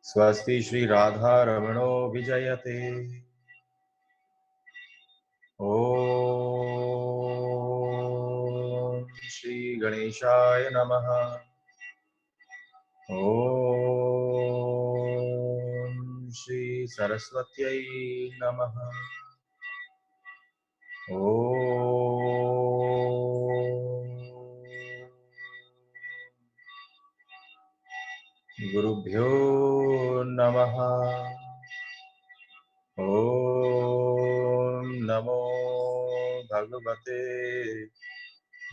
स्वस्ति श्री राधा रमणो विजयते। ओम श्री गणेशाय नमः। ओम श्री सरस्वत्यै नमः। ओम गुरुभ्यो नमः। ओम नमो भगवते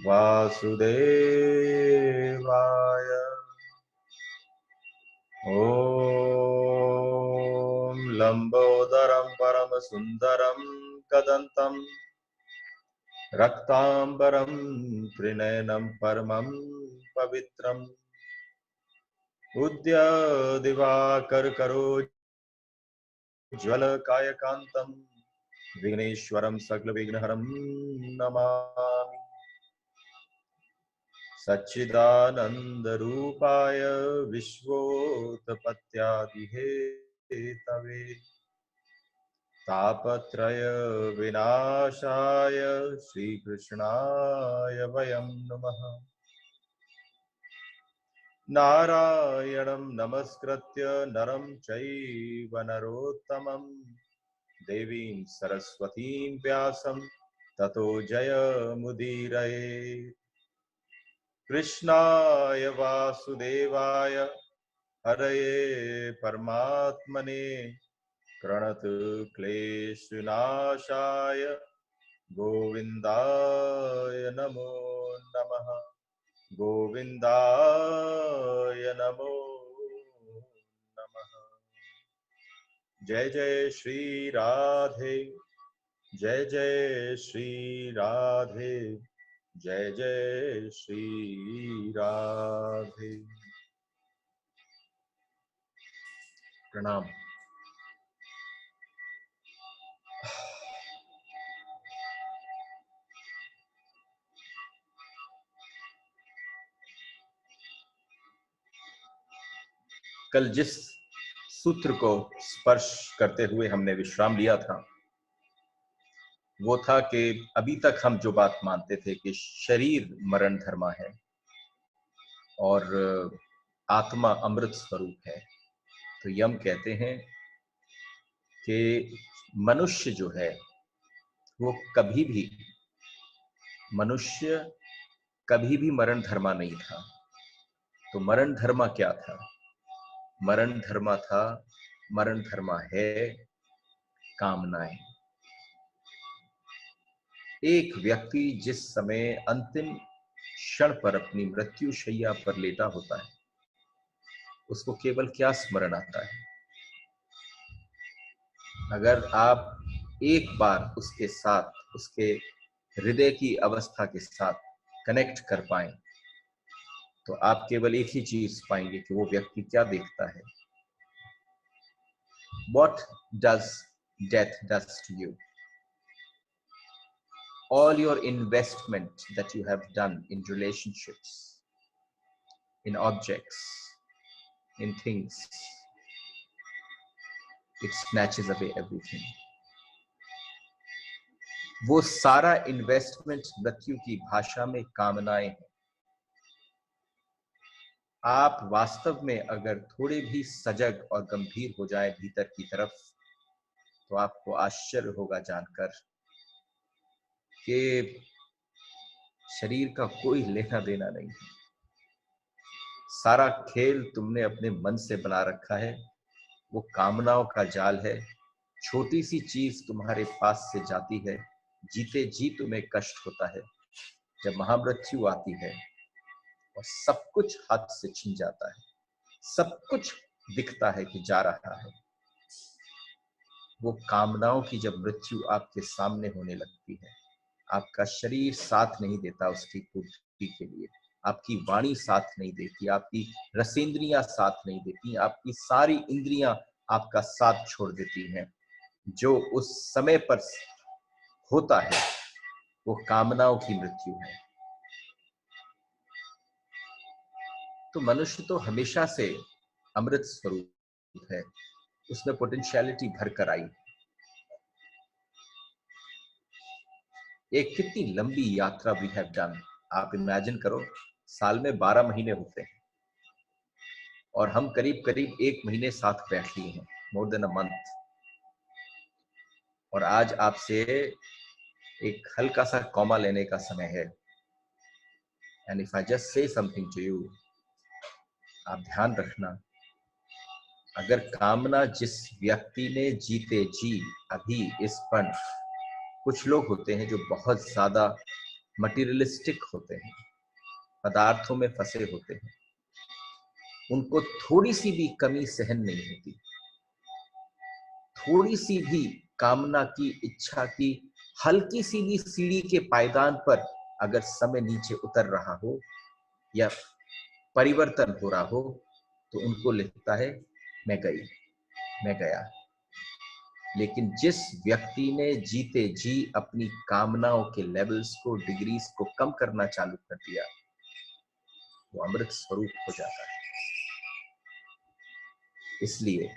वासुदेवाय। ओम लंबोदरं परम सुंदरं कदंतं रक्तांबरं त्रिनयनं परमं पवित्रम् उद्यदिवाकर करोज्ज्वलकायकान्तं विघ्नेश्वरं सकलविघ्नहरं नमामि। सच्चिदानन्दरूपाय विश्वोत्पत्त्यादिहेतवे तापत्रय विनाशाय श्रीकृष्णाय वयं नमः। नारायणं नमस्कृत्य नरं चैव नरोत्तमं देवीं सरस्वतीं व्यासं ततो जयमुदीरये। कृष्णाय वासुदेवाय हरये परमात्मने प्रणतक्लेशनाशाय गोविन्दाय नमो नमः। गोविन्दाय नमो नमः। जय जय श्री राधे, जय जय श्री राधे, जय जय श्री राधे। प्रणाम। कल जिस सूत्र को स्पर्श करते हुए हमने विश्राम लिया था वो था कि अभी तक हम जो बात मानते थे कि शरीर मरण धर्मा है और आत्मा अमृत स्वरूप है, तो यम कहते हैं कि मनुष्य जो है वो कभी भी मरण धर्मा नहीं था। तो मरण धर्मा क्या था? मरण धर्मा है कामनाएं। एक व्यक्ति जिस समय अंतिम क्षण पर अपनी मृत्यु शैया पर लेटा होता है उसको केवल क्या स्मरण आता है? अगर आप एक बार उसके साथ, उसके हृदय की अवस्था के साथ कनेक्ट कर पाएं तो आप केवल एक ही चीज पाएंगे कि वो व्यक्ति क्या देखता है। What does death does to you? All your investment that you have done in relationships, in objects, in things, it snatches away everything. वो सारा इन्वेस्टमेंट मृत्यु की भाषा में कामनाएं हैं। आप वास्तव में अगर थोड़े भी सजग और गंभीर हो जाए भीतर की तरफ तो आपको आश्चर्य होगा जानकर कि शरीर का कोई लेना देना नहीं है। सारा खेल तुमने अपने मन से बना रखा है, वो कामनाओं का जाल है। छोटी सी चीज तुम्हारे पास से जाती है, जीते जी तुम्हें कष्ट होता है। जब महामृत्यु आती है और सब कुछ हाथ से छीन जाता है, सब कुछ दिखता है कि जा रहा है, वो कामनाओं की जब मृत्यु आपके सामने होने लगती है, आपका शरीर साथ नहीं देता उसकी पूर्ति के लिए, आपकी वाणी साथ नहीं देती, आपकी रसेंद्रियां साथ नहीं देती, आपकी सारी इंद्रियां आपका साथ छोड़ देती हैं। जो उस समय पर होता है वो कामनाओं की मृत्यु है। तो मनुष्य तो हमेशा से अमृत स्वरूप है, उसमें पोटेंशियलिटी भर कर आई। एक कितनी लंबी यात्रा वी हैव डन। आप इमेजिन करो, साल में 12 महीने होते हैं और हम करीब करीब 1 महीने साथ बैठ लिए हैं, मोर देन अ मंथ। और आज आपसे एक हल्का सा कॉमा लेने का समय है। And if I just say something to you, आप ध्यान रखना, अगर कामना जिस व्यक्ति ने जीते जी अभी इस पल, कुछ लोग होते हैं जो बहुत ज्यादा मटीरियलिस्टिक होते हैं, पदार्थों में फंसे होते हैं, उनको थोड़ी सी भी कमी सहन नहीं होती। थोड़ी सी भी कामना की, इच्छा की हल्की सी भी सीढ़ी के पायदान पर अगर समय नीचे उतर रहा हो या परिवर्तन हो रहा हो, तो उनको लगता है मैं गई, मैं गया। लेकिन जिस व्यक्ति ने जीते जी अपनी कामनाओं के लेवल्स को, डिग्रीज को कम करना चालू कर दिया, वो अमृत स्वरूप हो जाता है। इसलिए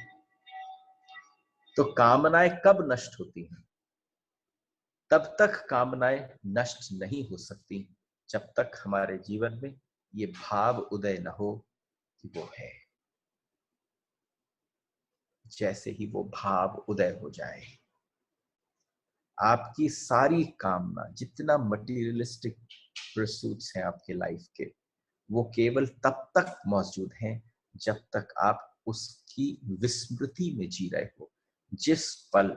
तो कामनाएं कब नष्ट होती हैं? तब तक कामनाएं नष्ट नहीं हो सकती जब तक हमारे जीवन में ये भाव उदय न हो कि वो है। जैसे ही वो भाव उदय हो जाए, आपकी सारी कामना, जितना मटीरियलिस्टिक परसूट्स हैं आपके लाइफ के, वो केवल तब तक मौजूद हैं जब तक आप उसकी विस्मृति में जी रहे हो। जिस पल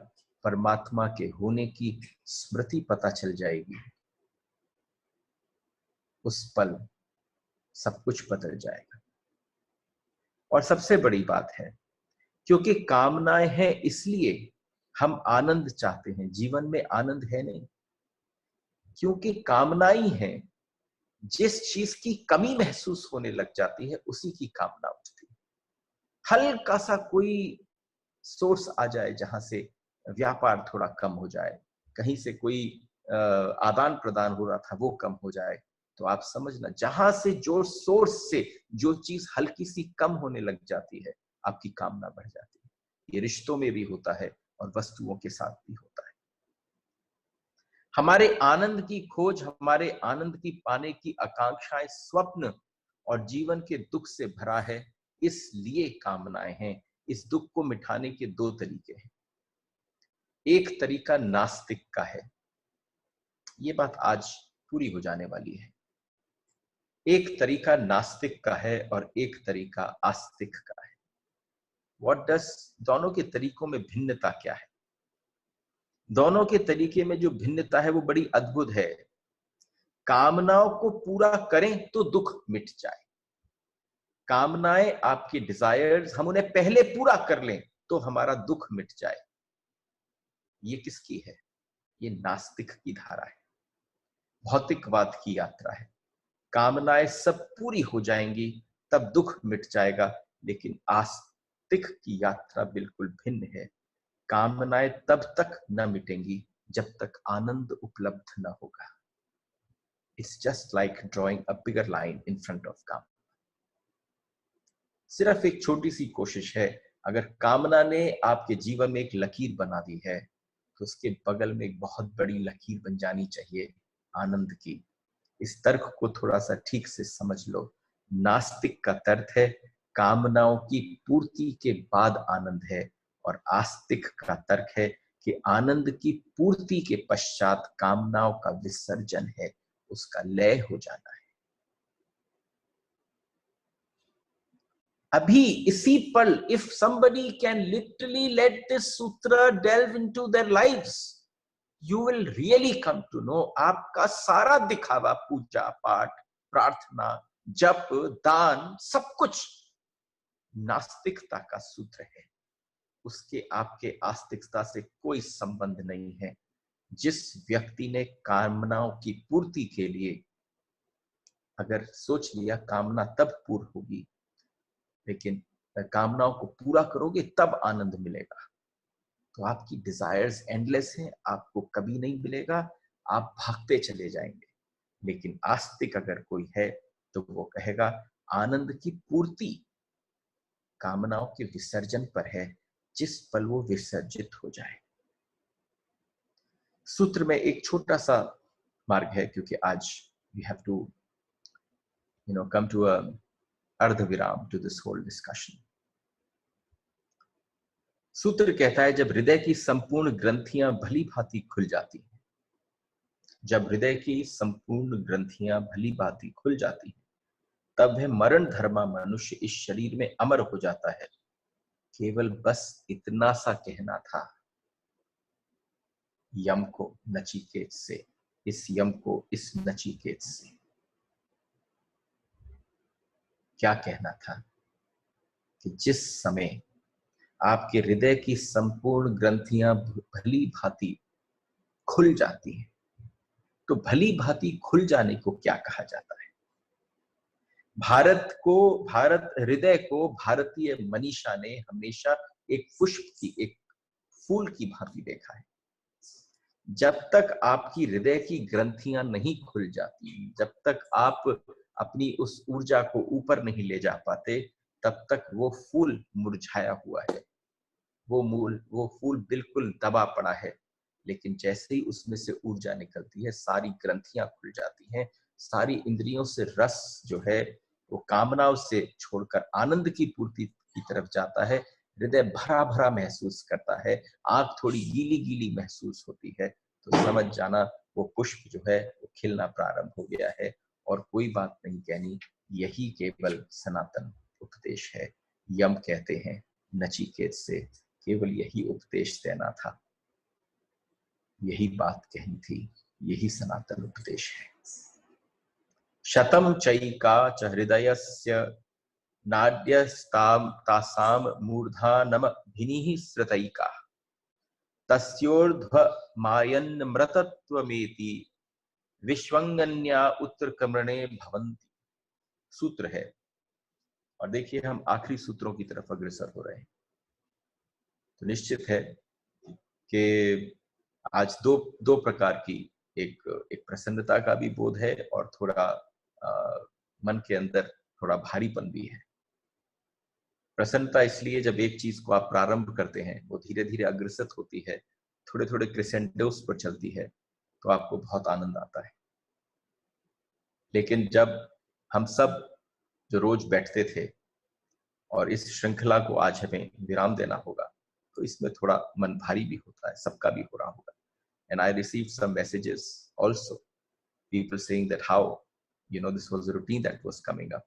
परमात्मा के होने की स्मृति पता चल जाएगी, उस पल सब कुछ बदल जाएगा। और सबसे बड़ी बात है, क्योंकि कामनाएं हैं इसलिए हम आनंद चाहते हैं। जीवन में आनंद है नहीं, क्योंकि कामनाएं हैं। जिस चीज की कमी महसूस होने लग जाती है, उसी की कामना उठती है। हल्का सा कोई सोर्स आ जाए जहां से व्यापार थोड़ा कम हो जाए, कहीं से कोई आदान प्रदान हो रहा था वो कम हो जाए, तो आप समझना, जहां से जो सोर्स से जो चीज हल्की सी कम होने लग जाती है, आपकी कामना बढ़ जाती है। ये रिश्तों में भी होता है और वस्तुओं के साथ भी होता है। हमारे आनंद की खोज, हमारे आनंद की पाने की आकांक्षाएं स्वप्न और जीवन के दुख से भरा है, इसलिए कामनाएं हैं। इस दुख को मिटाने के 2 तरीके हैं। एक तरीका नास्तिक का है, ये बात आज पूरी हो जाने वाली है। एक तरीका नास्तिक का है और एक तरीका आस्तिक का है। व्हाट डज, दोनों के तरीकों में भिन्नता क्या है? दोनों के तरीके में जो भिन्नता है वो बड़ी अद्भुत है। कामनाओं को पूरा करें तो दुख मिट जाए। कामनाएं, आपकी डिजायर्स, हम उन्हें पहले पूरा कर लें तो हमारा दुख मिट जाए। ये किसकी है? ये नास्तिक की धारा है, भौतिकवाद की यात्रा है। कामनाएं सब पूरी हो जाएंगी तब दुख मिट जाएगा। लेकिन आस्तिक की यात्रा बिल्कुल भिन्न है। कामनाएं तब तक न मिटेंगी जब तक आनंद उपलब्ध न होगा। It's just like drawing a bigger line in front of काम। सिर्फ एक छोटी सी कोशिश है। अगर कामना ने आपके जीवन में एक लकीर बना दी है, तो उसके बगल में एक बहुत बड़ी लकीर बन जानी चाहिए आनंद की। इस तर्क को थोड़ा सा ठीक से समझ लो। नास्तिक का तर्क है कामनाओं की पूर्ति के बाद आनंद है, और आस्तिक का तर्क है कि आनंद की पूर्ति के पश्चात कामनाओं का विसर्जन है, उसका लय हो जाना है। अभी इसी पल, if somebody can literally let this sutra delve into their lives, you will really come to know, आपका सारा दिखावा, पूजा पाठ, प्रार्थना, जप, दान, सब कुछ नास्तिकता का सूत्र है। उसके आपके आस्तिकता से कोई संबंध नहीं है। जिस व्यक्ति ने कामनाओं की पूर्ति के लिए अगर सोच लिया कामना तब पूर्ण होगी, लेकिन कामनाओं को पूरा करोगे तब आनंद मिलेगा, तो आपकी डिजायर्स एंडलेस हैं, आपको कभी नहीं मिलेगा, आप भागते चले जाएंगे। लेकिन आस्तिक अगर कोई है तो वो कहेगा आनंद की पूर्ति कामनाओं के विसर्जन पर है, जिस पल वो विसर्जित हो जाए। सूत्र में एक छोटा सा मार्ग है, क्योंकि आज we have to come to a अर्ध विराम to this whole discussion. सूत्र कहता है, जब हृदय की संपूर्ण ग्रंथियां भली भांति खुल जाती हैं, जब हृदय की संपूर्ण ग्रंथियां भली भांति खुल जाती हैं, तब वह मरण धर्मा मनुष्य इस शरीर में अमर हो जाता है। केवल बस इतना सा कहना था यम को नचिकेत से, इस यम को इस नचिकेत से। क्या कहना था कि जिस समय आपके हृदय की संपूर्ण ग्रंथियां भली भांति खुल जाती हैं, तो भली भांति खुल जाने को क्या कहा जाता है? भारत हृदय को भारतीय मनीषा ने हमेशा एक पुष्प की, एक फूल की भांति देखा है। जब तक आपकी हृदय की ग्रंथियां नहीं खुल जाती, जब तक आप अपनी उस ऊर्जा को ऊपर नहीं ले जा पाते, तब तक वो फूल मुरझाया हुआ है, वो फूल बिल्कुल दबा पड़ा है। लेकिन जैसे ही उसमें से ऊर्जा निकलती है, सारी ग्रंथियां खुल जाती हैं, सारी इंद्रियों से रस जो है वो कामनाओं से छोड़कर आनंद की पूर्ति की तरफ जाता है। हृदय भरा भरा महसूस करता है, आंख थोड़ी गीली गीली महसूस होती है, तो समझ जाना वो पुष्प जो है वो खिलना प्रारंभ हो गया है। और कोई बात नहीं कहनी, यही केवल सनातन उपदेश है। यम कहते हैं नचिकेत से केवल यही उपदेश देना था, यही बात कहनी थी, यही सनातन उपदेश है। शतम चैका च हृदयस्य नाड्यस्ताम तासाम मूर्धानम भिनिः श्रुतैका तस्योर्ध्व मायन्मृतत्वमेति विश्वंगन्या उत्तरकमणे भवन्ति। सूत्र है, और देखिए हम आखिरी सूत्रों की तरफ अग्रसर हो रहे हैं। तो निश्चित है कि आज दो प्रकार की एक प्रसन्नता का भी बोध है, और थोड़ा मन के अंदर थोड़ा भारीपन भी है। प्रसन्नता इसलिए, जब एक चीज को आप प्रारंभ करते हैं, वो धीरे धीरे अग्रसर होती है, थोड़े थोड़े क्रेसेंडोस पर चलती है, तो आपको बहुत आनंद आता है। लेकिन जब हम सब जो रोज बैठते थे, और इस श्रृंखला को आज हमें विराम देना होगा, तो इसमें थोड़ा मन भारी भी होता है, सबका भी हो रहा होगा। And I received some messages also, people saying that how, this was a routine that was coming up.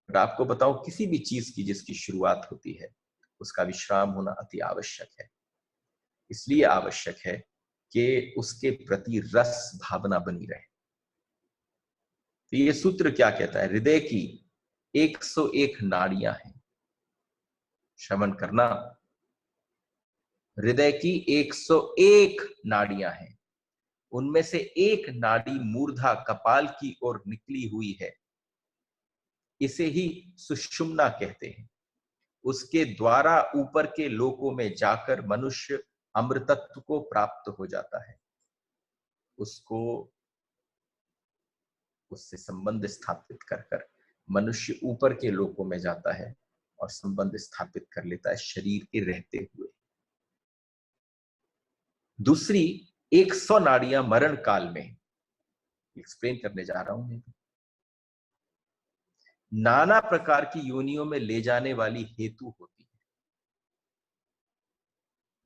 but आपको बताऊं, किसी भी चीज की जिसकी शुरुआत होती है, उसका विश्राम होना अति आवश्यक है। इसलिए आवश्यक है कि उसके प्रति रस भावना बनी रहे। तो ये सूत्र क्या कहता है? हृदय की 101 नाड़ियां हैं। श्रवण करना, हृदय की 101 नाड़ियां हैं। उनमें से एक नाड़ी मूर्धा कपाल की ओर निकली हुई है, इसे ही सुषुम्ना कहते हैं। उसके द्वारा ऊपर के लोकों में जाकर मनुष्य अमृतत्व को प्राप्त हो जाता है। उससे संबंध स्थापित कर कर मनुष्य ऊपर के लोकों में जाता है और संबंध स्थापित कर लेता है शरीर के रहते हुए। दूसरी 100 नाड़ियां मरण काल में, एक्सप्लेन करने जा रहा हूं, नाना प्रकार की योनियों में ले जाने वाली हेतु होती है।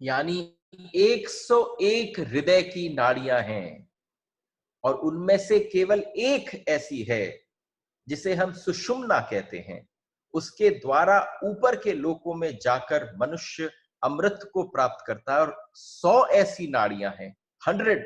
यानी 101 हृदय की नाड़ियां हैं, और उनमें से केवल एक ऐसी है जिसे हम सुषुम्ना कहते हैं। उसके द्वारा ऊपर के लोकों में जाकर मनुष्य अमृत को प्राप्त करता है। और 100 ऐसी नाड़ियां हैं, 100,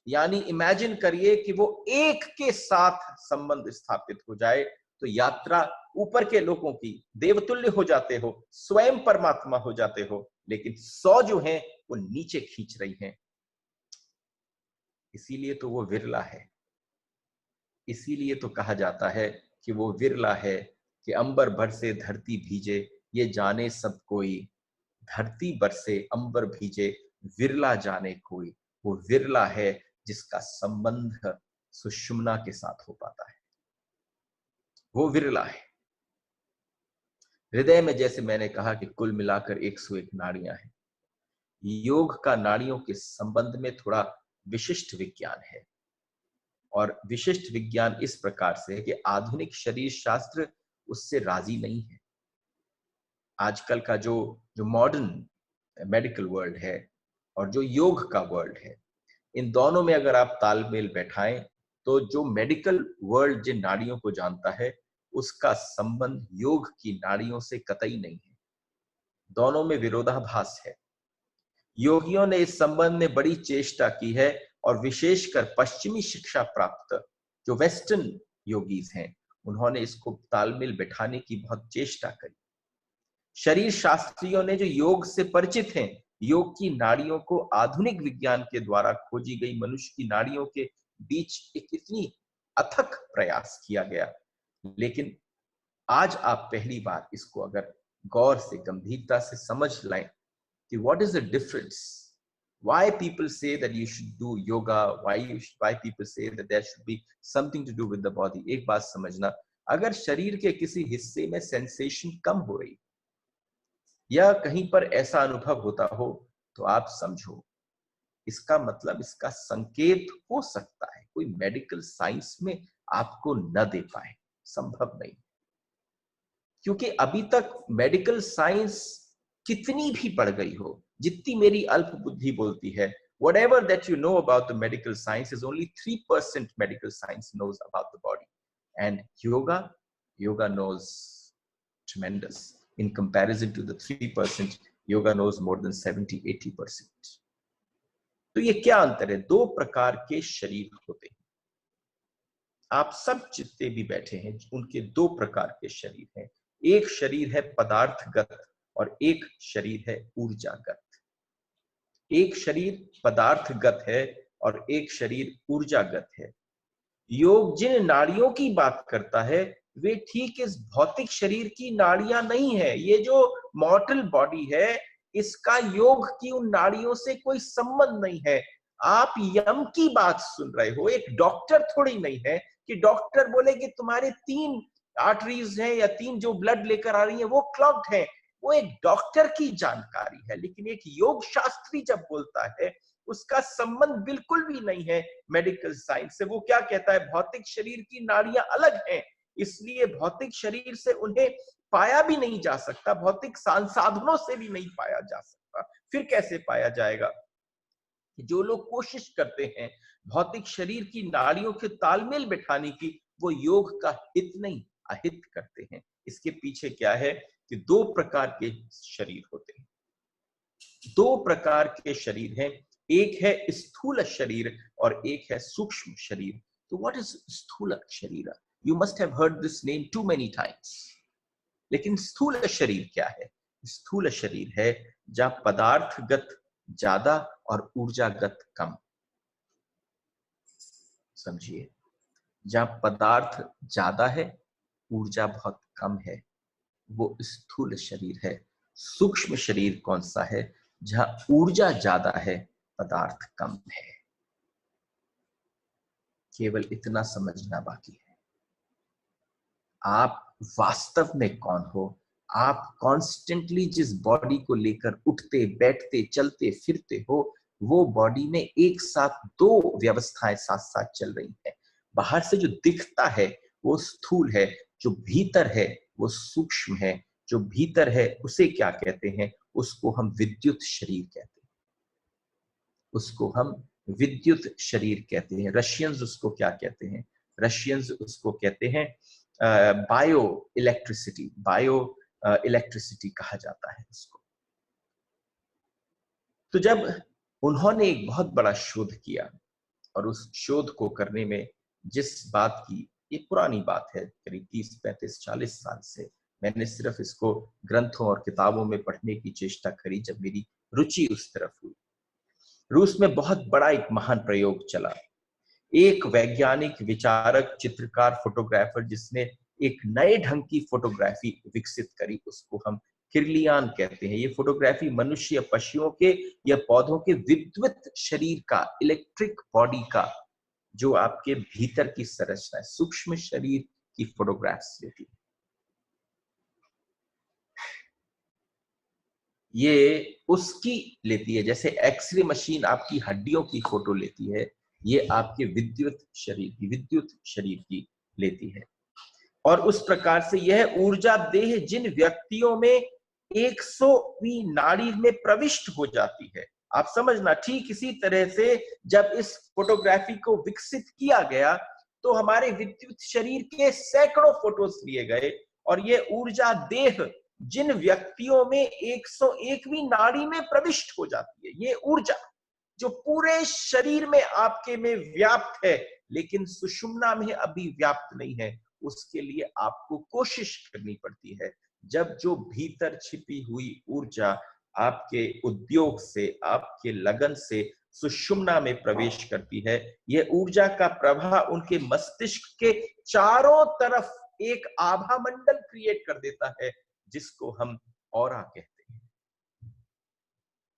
यानी इमेजिन करिए कि वो एक के साथ संबंध स्थापित हो जाए, तो यात्रा ऊपर के लोगों की, देवतुल्य हो जाते हो, स्वयं परमात्मा हो जाते हो। लेकिन 100 जो हैं वो नीचे खींच रही हैं। इसीलिए तो वो विरला है। इसीलिए तो कहा जाता है कि वो विरला है कि अंबर भर से धरती भीजे, ये जाने सब कोई। धरती बरसे अंबर भीजे, विरला जाने कोई। वो विरला है जिसका संबंध सुषुम्ना के साथ हो पाता है। वो विरला है। हृदय में जैसे मैंने कहा कि कुल मिलाकर 101 नाड़ियां हैं। योग का नाड़ियों के संबंध में थोड़ा विशिष्ट विज्ञान है, और विशिष्ट विज्ञान इस प्रकार से है कि आधुनिक शरीर शास्त्र उससे राजी नहीं है। आजकल का जो जो मॉडर्न मेडिकल वर्ल्ड है और जो योग का वर्ल्ड है, इन दोनों में अगर आप तालमेल बैठाएं तो जो मेडिकल वर्ल्ड जिन नाड़ियों को जानता है उसका संबंध योग की नाड़ियों से कतई नहीं है। दोनों में विरोधाभास है। योगियों ने इस संबंध में बड़ी चेष्टा की है, और विशेषकर पश्चिमी शिक्षा प्राप्त जो वेस्टर्न योगीज हैं, उन्होंने इसको तालमेल बैठाने की बहुत चेष्टा करी। शरीर शास्त्रियों ने जो योग से परिचित हैं, योग की नाड़ियों को आधुनिक विज्ञान के द्वारा खोजी गई मनुष्य की नाड़ियों के बीच एक इतनी अथक प्रयास किया गया। लेकिन आज आप पहली बार इसको अगर गौर से गंभीरता से समझ लें कि what is the difference, why people say that you should do yoga, why people say that there should be something to do with the body। एक बात समझना, अगर शरीर के किसी हिस्से में सेंसेशन कम हो रही या कहीं पर ऐसा अनुभव होता हो तो आप समझो इसका मतलब, इसका संकेत हो सकता है कोई मेडिकल साइंस में आपको न दे पाए, संभव नहीं। क्योंकि अभी तक मेडिकल साइंस कितनी भी बढ़ गई हो, जितनी मेरी अल्प बुद्धि बोलती है, whatever that you know about the medical science is only 3% medical science knows about the body, and yoga knows tremendous in comparison to the 3%, yoga knows more than 70-80%। तो ये क्या अंतर है? दो प्रकार के शरीर होते हैं। आप सब जितने भी बैठे हैं उनके दो प्रकार के शरीर हैं। एक शरीर है पदार्थगत और एक शरीर है ऊर्जागत। एक शरीर पदार्थगत है और एक शरीर ऊर्जागत है। योग जिन नाड़ियों की बात करता है वे ठीक इस भौतिक शरीर की नाड़ियां नहीं है। ये जो मॉर्टल बॉडी है, इसका योग की उन नाड़ियों से कोई संबंध नहीं है। आप यम की बात सुन रहे हो, एक डॉक्टर थोड़ी नहीं है कि डॉक्टर बोले कि तुम्हारे 3 आर्टरीज हैं या 3 जो ब्लड लेकर आ रही है वो क्लॉग्ड है। वो एक डॉक्टर की जानकारी है। लेकिन एक योग शास्त्री जब बोलता है उसका संबंध बिल्कुल भी नहीं है मेडिकल साइंस से। वो क्या कहता है? भौतिक शरीर की नाड़ियां अलग हैं, इसलिए भौतिक शरीर से उन्हें पाया भी नहीं जा सकता, भौतिक संसाधनों से भी नहीं पाया जा सकता। फिर कैसे पाया जाएगा? जो लोग कोशिश करते हैं भौतिक शरीर की नाड़ियों के तालमेल बिठाने की, वो योग का हित नहीं अहित करते हैं। इसके पीछे क्या है कि दो प्रकार के शरीर होते हैं। दो प्रकार के शरीर हैं, एक है स्थूल शरीर और एक है सूक्ष्म शरीर। तो व्हाट इज स्थूल शरीर? You must have heard this name too many times. लेकिन स्थूल शरीर क्या है? स्थूल शरीर है जहां पदार्थगत ज्यादा और ऊर्जागत कम। समझिए, जहां पदार्थ ज्यादा है, ऊर्जा बहुत कम है, वो स्थूल शरीर है। सूक्ष्म शरीर कौन सा है? जहां ऊर्जा ज्यादा है, पदार्थ कम है। केवल इतना समझना बाकी है। आप वास्तव में कौन हो? आप कॉन्स्टेंटली जिस बॉडी को लेकर उठते बैठते चलते फिरते हो, वो बॉडी में एक साथ दो व्यवस्थाएं साथ साथ चल रही है। बाहर से जो दिखता है वो स्थूल है, जो भीतर है वो सूक्ष्म है। जो भीतर है उसे क्या कहते हैं? उसको हम विद्युत शरीर कहते हैं। उसको हम विद्युत शरीर कहते हैं। रशियंस उसको क्या कहते हैं? रशियंस उसको कहते हैं बायो इलेक्ट्रिसिटी। बायो इलेक्ट्रिसिटी कहा जाता है उसको। तो जब उन्होंने एक बहुत बड़ा शोध किया, और उस शोध को करने में जिस बात की, ये पुरानी बात है, करीब 30-35-40 साल से मैंने सिर्फ इसको ग्रंथों और किताबों में पढ़ने की चेष्टा करी जब मेरी रुचि उस तरफ हुई। रूस में बहुत बड़ा एक महान प्रयोग चला। एक वैज्ञानिक, विचारक, चित्रकार, फोटोग्राफर जिसने एक नए ढंग की फोटोग्राफी विकसित करी, उसको हम किरलियान कहते हैं। ये फोटोग्राफी मनुष्य या पशुओं के या पौधों के विद्युत शरीर का, इलेक्ट्रिक बॉडी का, जो आपके भीतर की संरचना है, सूक्ष्म शरीर की फोटोग्राफ्स लेती है। ये उसकी लेती है, जैसे एक्सरे मशीन आपकी हड्डियों की फोटो लेती है, ये आपके विद्युत शरीर की लेती है। और उस प्रकार से यह ऊर्जा देह जिन व्यक्तियों में 100वीं नाड़ी में प्रविष्ट हो जाती है, आप समझना, ठीक इसी तरह से जब इस फोटोग्राफी को विकसित किया गया तो हमारे विद्युत शरीर के सैकड़ों फोटोज लिए गए, और यह ऊर्जा देह जिन व्यक्तियों में 101वीं नाड़ी में प्रविष्ट हो जाती है, ये ऊर्जा जो पूरे शरीर में आपके में व्याप्त है लेकिन सुषुम्ना में अभी व्याप्त नहीं है, उसके लिए आपको कोशिश करनी पड़ती है। जब जो भीतर छिपी हुई ऊर्जा आपके उद्योग से, आपके लगन से सुषुम्ना में प्रवेश करती है, यह ऊर्जा का प्रवाह उनके मस्तिष्क के चारों तरफ एक आभा मंडल क्रिएट कर देता है, जिसको हम ऑरा कहते हैं।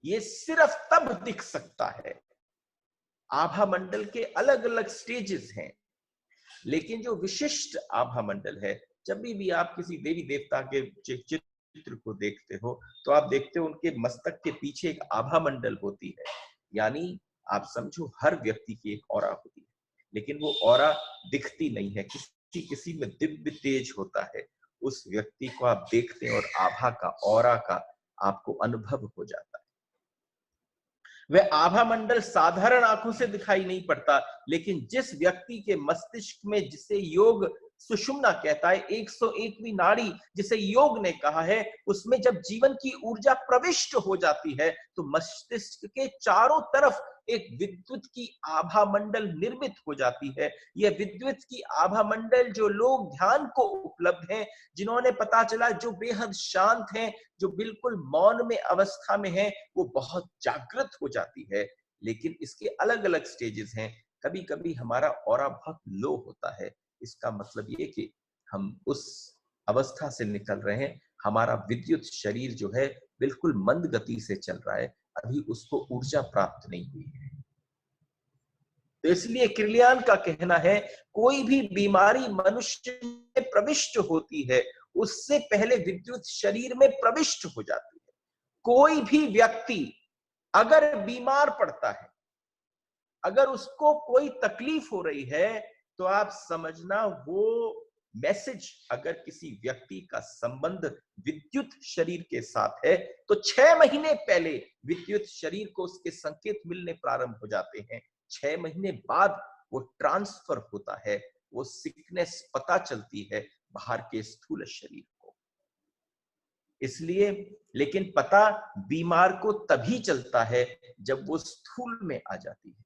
ये सिर्फ तब दिख सकता है, आभा मंडल के अलग अलग स्टेजेस हैं, लेकिन जो विशिष्ट आभा मंडल है, जब भी आप किसी देवी देवता के चित्र को देखते हो तो आप देखते हो उनके मस्तक के पीछे एक आभा मंडल होती है, यानी आप समझो हर व्यक्ति की एक ऑरा होती है, लेकिन वो ऑरा दिखती नहीं है, किसी किसी में दिव्य तेज होता है, उस व्यक्ति को आप देखते हैं और आभा का, ऑरा का आपको अनुभव हो जाता है। वह आभा मंडल साधारण आंखों से दिखाई नहीं पड़ता, लेकिन जिस व्यक्ति के मस्तिष्क में, जिसे योग सुषुम्ना कहता है, 101वीं नाड़ी जिसे योग ने कहा है, उसमें जब जीवन की ऊर्जा प्रविष्ट हो जाती है तो मस्तिष्क के चारों तरफ एक विद्युत की आभा मंडल निर्मित हो जाती है। यह विद्युत की आभा मंडल जो लोग ध्यान को उपलब्ध हैं, जिन्होंने पता चला, जो बेहद शांत हैं, जो बिल्कुल मौन में अवस्था में है, वो बहुत जागृत हो जाती है। लेकिन इसके अलग अलग स्टेजेस हैं। कभी कभी हमारा ऑरा बहुत लो होता है, इसका मतलब ये कि हम उस अवस्था से निकल रहे हैं, हमारा विद्युत शरीर जो है बिल्कुल मंद गति से चल रहा है, अभी उसको ऊर्जा प्राप्त नहीं हुई है। तो इसलिए किर्लियान का कहना है, कोई भी बीमारी मनुष्य में प्रविष्ट होती है, उससे पहले विद्युत शरीर में प्रविष्ट हो जाती है। कोई भी व्यक्ति अगर बीमार पड़ता है, अगर उसको कोई तकलीफ हो रही है, तो आप समझना वो मैसेज, अगर किसी व्यक्ति का संबंध विद्युत शरीर के साथ है, तो 6 महीने पहले विद्युत शरीर को उसके संकेत मिलने प्रारंभ हो जाते हैं। 6 महीने बाद वो ट्रांसफर होता है, वो सिकनेस पता चलती है बाहर के स्थूल शरीर को। इसलिए, लेकिन पता बीमार को तभी चलता है जब वो स्थूल में आ जाती है।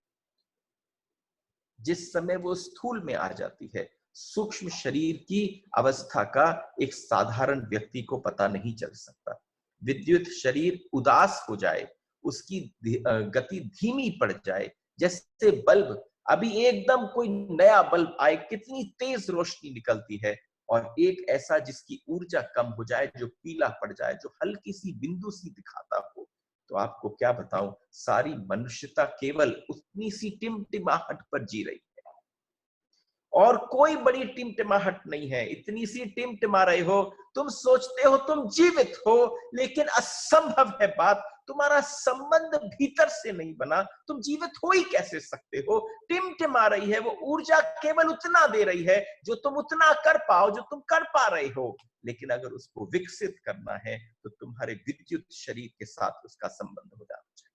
जिस समय वो स्थूल में आ जाती है, सूक्ष्म शरीर की अवस्था का एक साधारण व्यक्ति को पता नहीं चल सकता। विद्युत शरीर उदास हो जाए, उसकी गति धीमी पड़ जाए, जैसे बल्ब, अभी एकदम कोई नया बल्ब आए, कितनी तेज रोशनी निकलती है, और एक ऐसा जिसकी ऊर्जा कम हो जाए, जो पीला पड़ जाए, जो हल्की सी बिंदु सी दिखाता हो, तो आपको क्या बताऊं, सारी मनुष्यता केवल उतनी सी टिमटिमाहट पर जी रही है, और कोई बड़ी टिमटिमाहट नहीं है। इतनी सी टिमटिमा रहे हो, तुम सोचते हो तुम जीवित हो, लेकिन असंभव है बात, तुम्हारा संबंध भीतर से नहीं बना, तुम जीवित हो ही कैसे सकते हो। टिमटिमा रही है, वो ऊर्जा केवल उतना दे रही है जो तुम उतना कर पाओ, जो तुम कर पा रहे हो, लेकिन अगर उसको विकसित करना है तो तुम्हारे विद्युत शरीर के साथ उसका संबंध हो जाना चाहिए।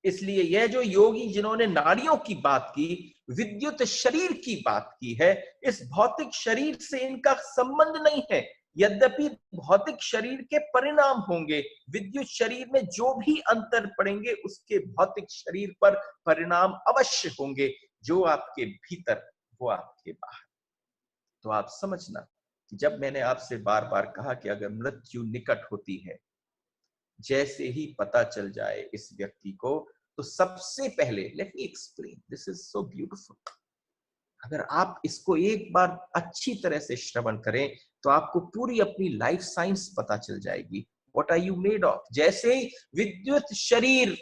इसलिए यह जो योगी जिन्होंने नाड़ियों की बात की, विद्युत शरीर की बात की है, इस भौतिक शरीर से इनका संबंध नहीं है। यद्यपि भौतिक शरीर के परिणाम होंगे, विद्युत शरीर में जो भी अंतर पड़ेंगे उसके भौतिक शरीर पर परिणाम अवश्य होंगे। जो आपके भीतर, वो आपके बाहर। तो आप समझना कि जब मैंने आपसे बार बार कहा कि अगर मृत्यु निकट होती है, जैसे ही पता चल जाए इस व्यक्ति को, तो सबसे पहले, let me explain, this is so beautiful, अगर आप इसको एक बार अच्छी तरह से श्रवण करें तो आपको पूरी अपनी लाइफ साइंस पता चल जाएगी। What are you made of. जैसे ही विद्युत शरीर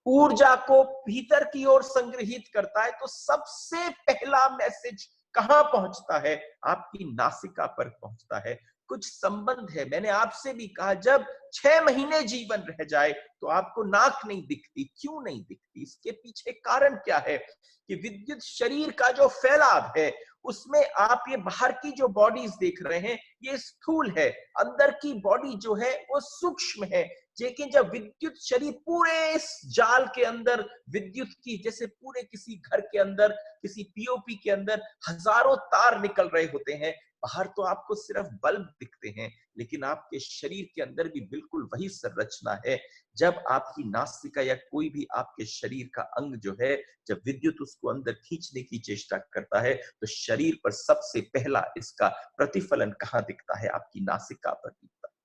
ऊर्जा को भीतर की ओर संग्रहित करता है, तो सबसे पहला मैसेज कहां पहुंचता है? आपकी नासिका पर पहुंचता है। कुछ संबंध है। मैंने आपसे भी कहा, जब 6 महीने जीवन रह जाए तो आपको नाक नहीं दिखती। क्यों नहीं दिखती? इसके पीछे कारण क्या है? कि विद्युत शरीर का जो फैलाव है, उसमें आप ये बाहर की जो बॉडीज देख रहे हैं, ये स्थूल है। अंदर की बॉडी जो है वो सूक्ष्म है। लेकिन जब विद्युत शरीर पूरे इस जाल के अंदर, विद्युत की जैसे पूरे किसी घर के अंदर, किसी पीओपी के अंदर हजारों तार निकल रहे होते हैं, बाहर तो आपको सिर्फ बल्ब दिखते हैं, लेकिन आपके शरीर के अंदर भी बिल्कुल वही संरचना है। जब आपकी नासिका या कोई भी आपके शरीर का अंग जो है, जब विद्युत उसको अंदर खींचने की चेष्टा करता है, तो शरीर पर सबसे पहला इसका प्रतिफलन कहां दिखता है? आपकी नासिका पर दिखता है।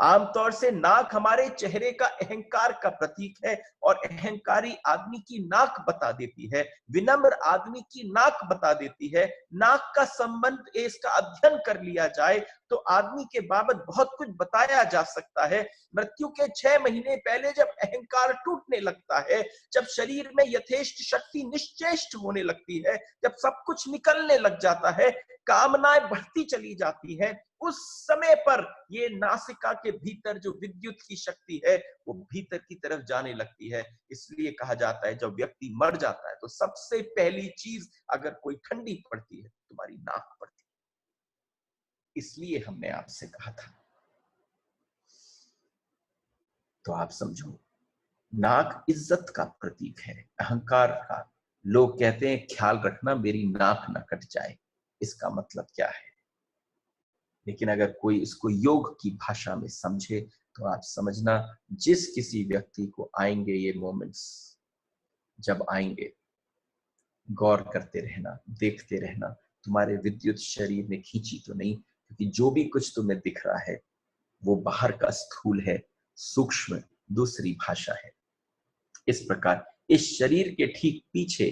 आमतौर से नाक हमारे चेहरे का अहंकार का प्रतीक है, और अहंकारी आदमी की नाक बता देती है, विनम्र आदमी की नाक बता देती है। नाक का संबंध, इसका अध्ययन कर लिया जाए तो आदमी के बाबत बहुत कुछ बताया जा सकता है। मृत्यु के 6 महीने पहले जब अहंकार टूटने लगता है, जब शरीर में यथेष्ट शक्ति निश्चेष्ट होने लगती है, जब सब कुछ निकलने लग जाता है, कामनाएं बढ़ती चली जाती हैं, उस समय पर ये नासिका के भीतर जो विद्युत की शक्ति है, वो भीतर की तरफ जाने लगती है। इसलिए कहा जाता है, जब व्यक्ति मर जाता है तो सबसे पहली चीज अगर कोई ठंडी पड़ती है, तुम्हारी नाक पड़ती है। इसलिए हमने आपसे कहा था। तो आप समझो, नाक इज्जत का प्रतीक है, अहंकार का। लोग कहते हैं, ख्याल रखना मेरी नाक न कट जाए। इसका मतलब क्या है? लेकिन अगर कोई इसको योग की भाषा में समझे, तो आप समझना, जिस किसी व्यक्ति को आएंगे ये मोमेंट्स, जब आएंगे, गौर करते रहना, देखते रहना, तुम्हारे विद्युत शरीर में खींची तो नहीं, क्योंकि जो भी कुछ तुम्हें दिख रहा है वो बाहर का स्थूल है, सूक्ष्म दूसरी भाषा है। इस प्रकार इस शरीर के ठीक पीछे,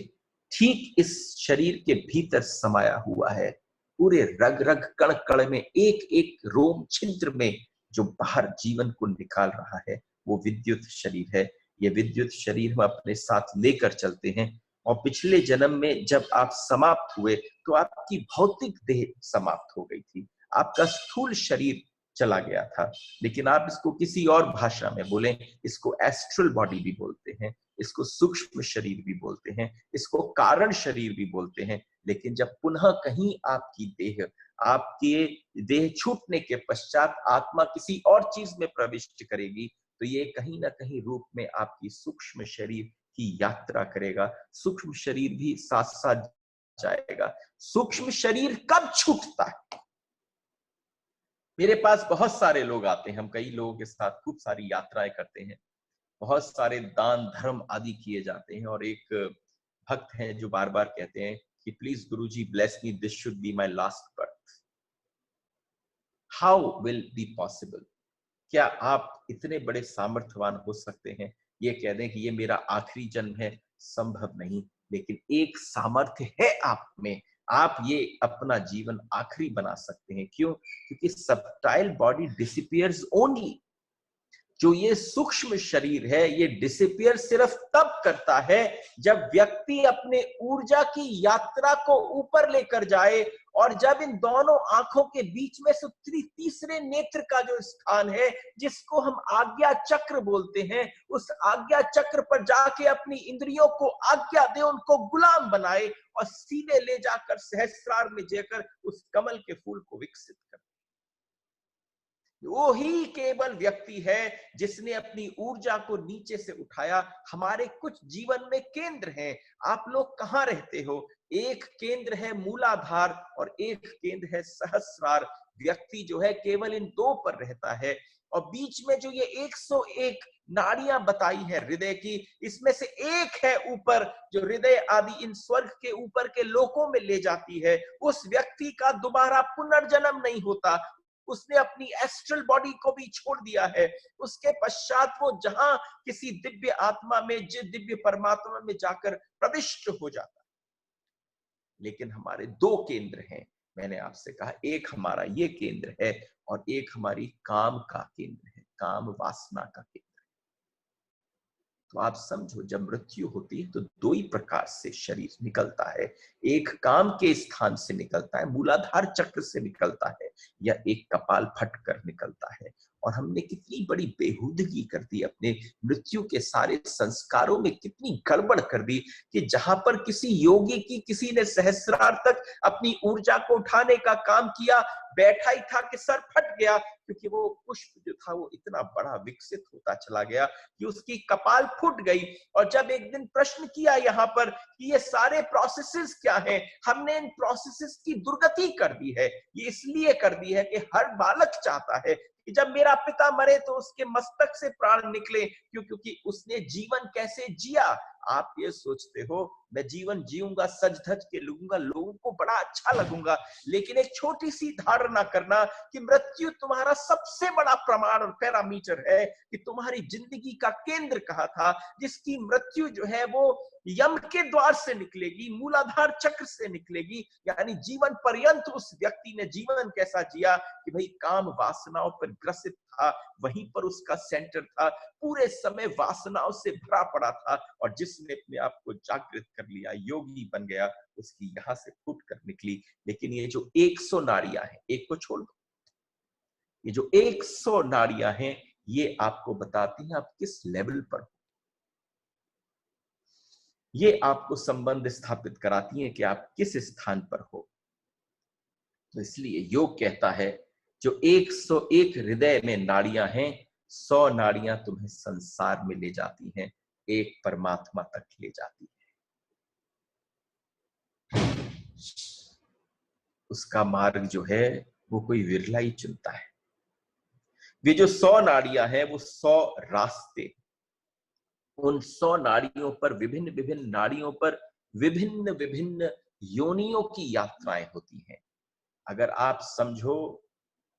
ठीक इस शरीर के भीतर समाया हुआ है, पूरे रग रग कण कण में, एक एक रोम छिद्र में जो बाहर जीवन को निकाल रहा है, वो विद्युत शरीर है। ये विद्युत शरीर हम अपने साथ लेकर चलते हैं। और पिछले जन्म में जब आप समाप्त हुए, तो आपकी भौतिक देह समाप्त हो गई थी, आपका स्थूल शरीर चला गया था। लेकिन आप इसको किसी और भाषा में बोलें, इसको एस्ट्रल बॉडी भी बोलते हैं, इसको सूक्ष्म शरीर भी बोलते हैं, इसको कारण शरीर भी बोलते हैं। लेकिन जब पुनः कहीं आपकी देह, आपके देह छूटने के पश्चात आत्मा किसी और चीज में प्रविष्ट करेगी, तो ये कहीं ना कहीं रूप में आपकी सूक्ष्म शरीर की यात्रा करेगा। सूक्ष्म शरीर भी साथ साथ जाएगा। सूक्ष्म शरीर कब छूटता है? मेरे पास बहुत सारे लोग आते हैं, हम कई लोगों के साथ खूब सारी यात्राएं करते हैं, बहुत सारे दान धर्म आदि किए जाते हैं, और एक भक्त हैं जो बार बार कहते हैं कि please Guruji bless me, this should be my last birth. How will be possible? क्या आप इतने बड़े सामर्थ्यवान हो सकते हैं, ये कह दें कि ये मेरा आखिरी जन्म है? संभव नहीं। लेकिन एक सामर्थ्य है आप में, आप ये अपना जीवन आखिरी बना सकते हैं। क्यों? क्योंकि सबटाइल बॉडी डिसिपियर्स ओनली। जो ये सूक्ष्म शरीर है, ये डिसअपियर सिर्फ तब करता है जब व्यक्ति अपने ऊर्जा की यात्रा को ऊपर लेकर जाए, और जब इन दोनों आंखों के बीच में से तीसरे नेत्र का जो स्थान है, जिसको हम आज्ञा चक्र बोलते हैं, उस आज्ञा चक्र पर जाके अपनी इंद्रियों को आज्ञा दे, उनको गुलाम बनाए, और सीधे ले जाकर सहस्रार में जाकर उस कमल के फूल को विकसित कर। वो ही केवल व्यक्ति है जिसने अपनी ऊर्जा को नीचे से उठाया। हमारे कुछ जीवन में केंद्र हैं। आप लोग कहां रहते हो? एक केंद्र है मूलाधार और एक केंद्र है सहस्रार। व्यक्ति जो है केवल इन दो पर रहता है, और बीच में जो ये 101 नाड़ियां बताई है हृदय की, इसमें से एक है ऊपर, जो हृदय आदि इन स्वर्ग के ऊपर के लोकों में ले जाती है। उस व्यक्ति का दोबारा पुनर्जन्म नहीं होता, उसने अपनी एस्ट्रल बॉडी को भी छोड़ दिया है। उसके पश्चात वो जहां किसी दिव्य आत्मा में, दिव्य परमात्मा में जाकर प्रविष्ट हो जाता है। लेकिन हमारे दो केंद्र हैं। मैंने आपसे कहा, एक हमारा ये केंद्र है, और एक हमारी काम का केंद्र है, काम वासना का केंद्र। तो आप समझो, जब मृत्यु होती है तो दो ही प्रकार से शरीर निकलता है। एक काम के स्थान से निकलता है, मूलाधार चक्र से निकलता है, या एक कपाल फट कर निकलता है। और हमने कितनी बड़ी बेहूदगी कर दी, अपने मृत्यु के सारे संस्कारों में कितनी गड़बड़ कर दी कि जहां पर किसी योगी की किसी ने सहस्रार तक अपनी ऊर्जा को उठाने का काम किया, बैठा ही था कि सर फट गया, क्योंकि वो पुष्प जो था वो इतना बड़ा विकसित होता चला गया कि उसकी कपाल फूट गई। और जब एक दिन प्रश्न किया यहाँ पर कि ये सारे प्रोसेसेस क्या हैं, हमने इन प्रोसेसेस की दुर्गति कर दी है। ये इसलिए कर दी है कि हर बालक चाहता है कि जब मेरा पिता मरे तो उसके मस्तक से प्राण निकले, क्योंकि उसने जीवन कैसे जिया। आप ये सोचते हो मैं जीवन जीऊंगा, सज धज के लगूंगा, लोगों को बड़ा अच्छा लगूंगा, लेकिन एक छोटी सी धारणा करना कि मृत्यु तुम्हारा सबसे बड़ा प्रमाण और पैरामीटर है कि तुम्हारी जिंदगी का केंद्र कहाँ था। जिसकी मृत्यु जो है वो यम के द्वार से निकलेगी, मूलाधार चक्र से निकलेगी, यानी जीवन पर्यंत उस व्यक्ति ने जीवन कैसा जिया कि भाई काम वासनाओं पर ग्रसित था, वहीं पर उसका सेंटर था, पूरे समय वासनाओं से भरा पड़ा था। और जिसने अपने आप को जागृत कर लिया, योगी बन गया, उसकी यहां से फूट कर निकली। लेकिन ये जो 100 नाड़ियां हैं, एक को छोड़ दो, ये जो 100 नाड़ियां हैं, ये आपको बताती हैं आप किस लेवल पर हो। ये आपको संबंध स्थापित कराती हैं कि आप किस स्थान पर हो। तो इसलिए योग कहता है जो 101 हृदय में नाड़ियां हैं, 100 नाड़ियां तुम्हें संसार में ले जाती हैं, एक परमात्मा तक ले जाती है। उसका मार्ग जो है वो कोई विरला ही चुनता है। वे जो 100 नाड़ियां हैं वो 100 रास्ते, उन 100 नाड़ियों पर विभिन्न विभिन्न नाड़ियों पर विभिन्न विभिन्न योनियों की यात्राएं होती हैं। अगर आप समझो,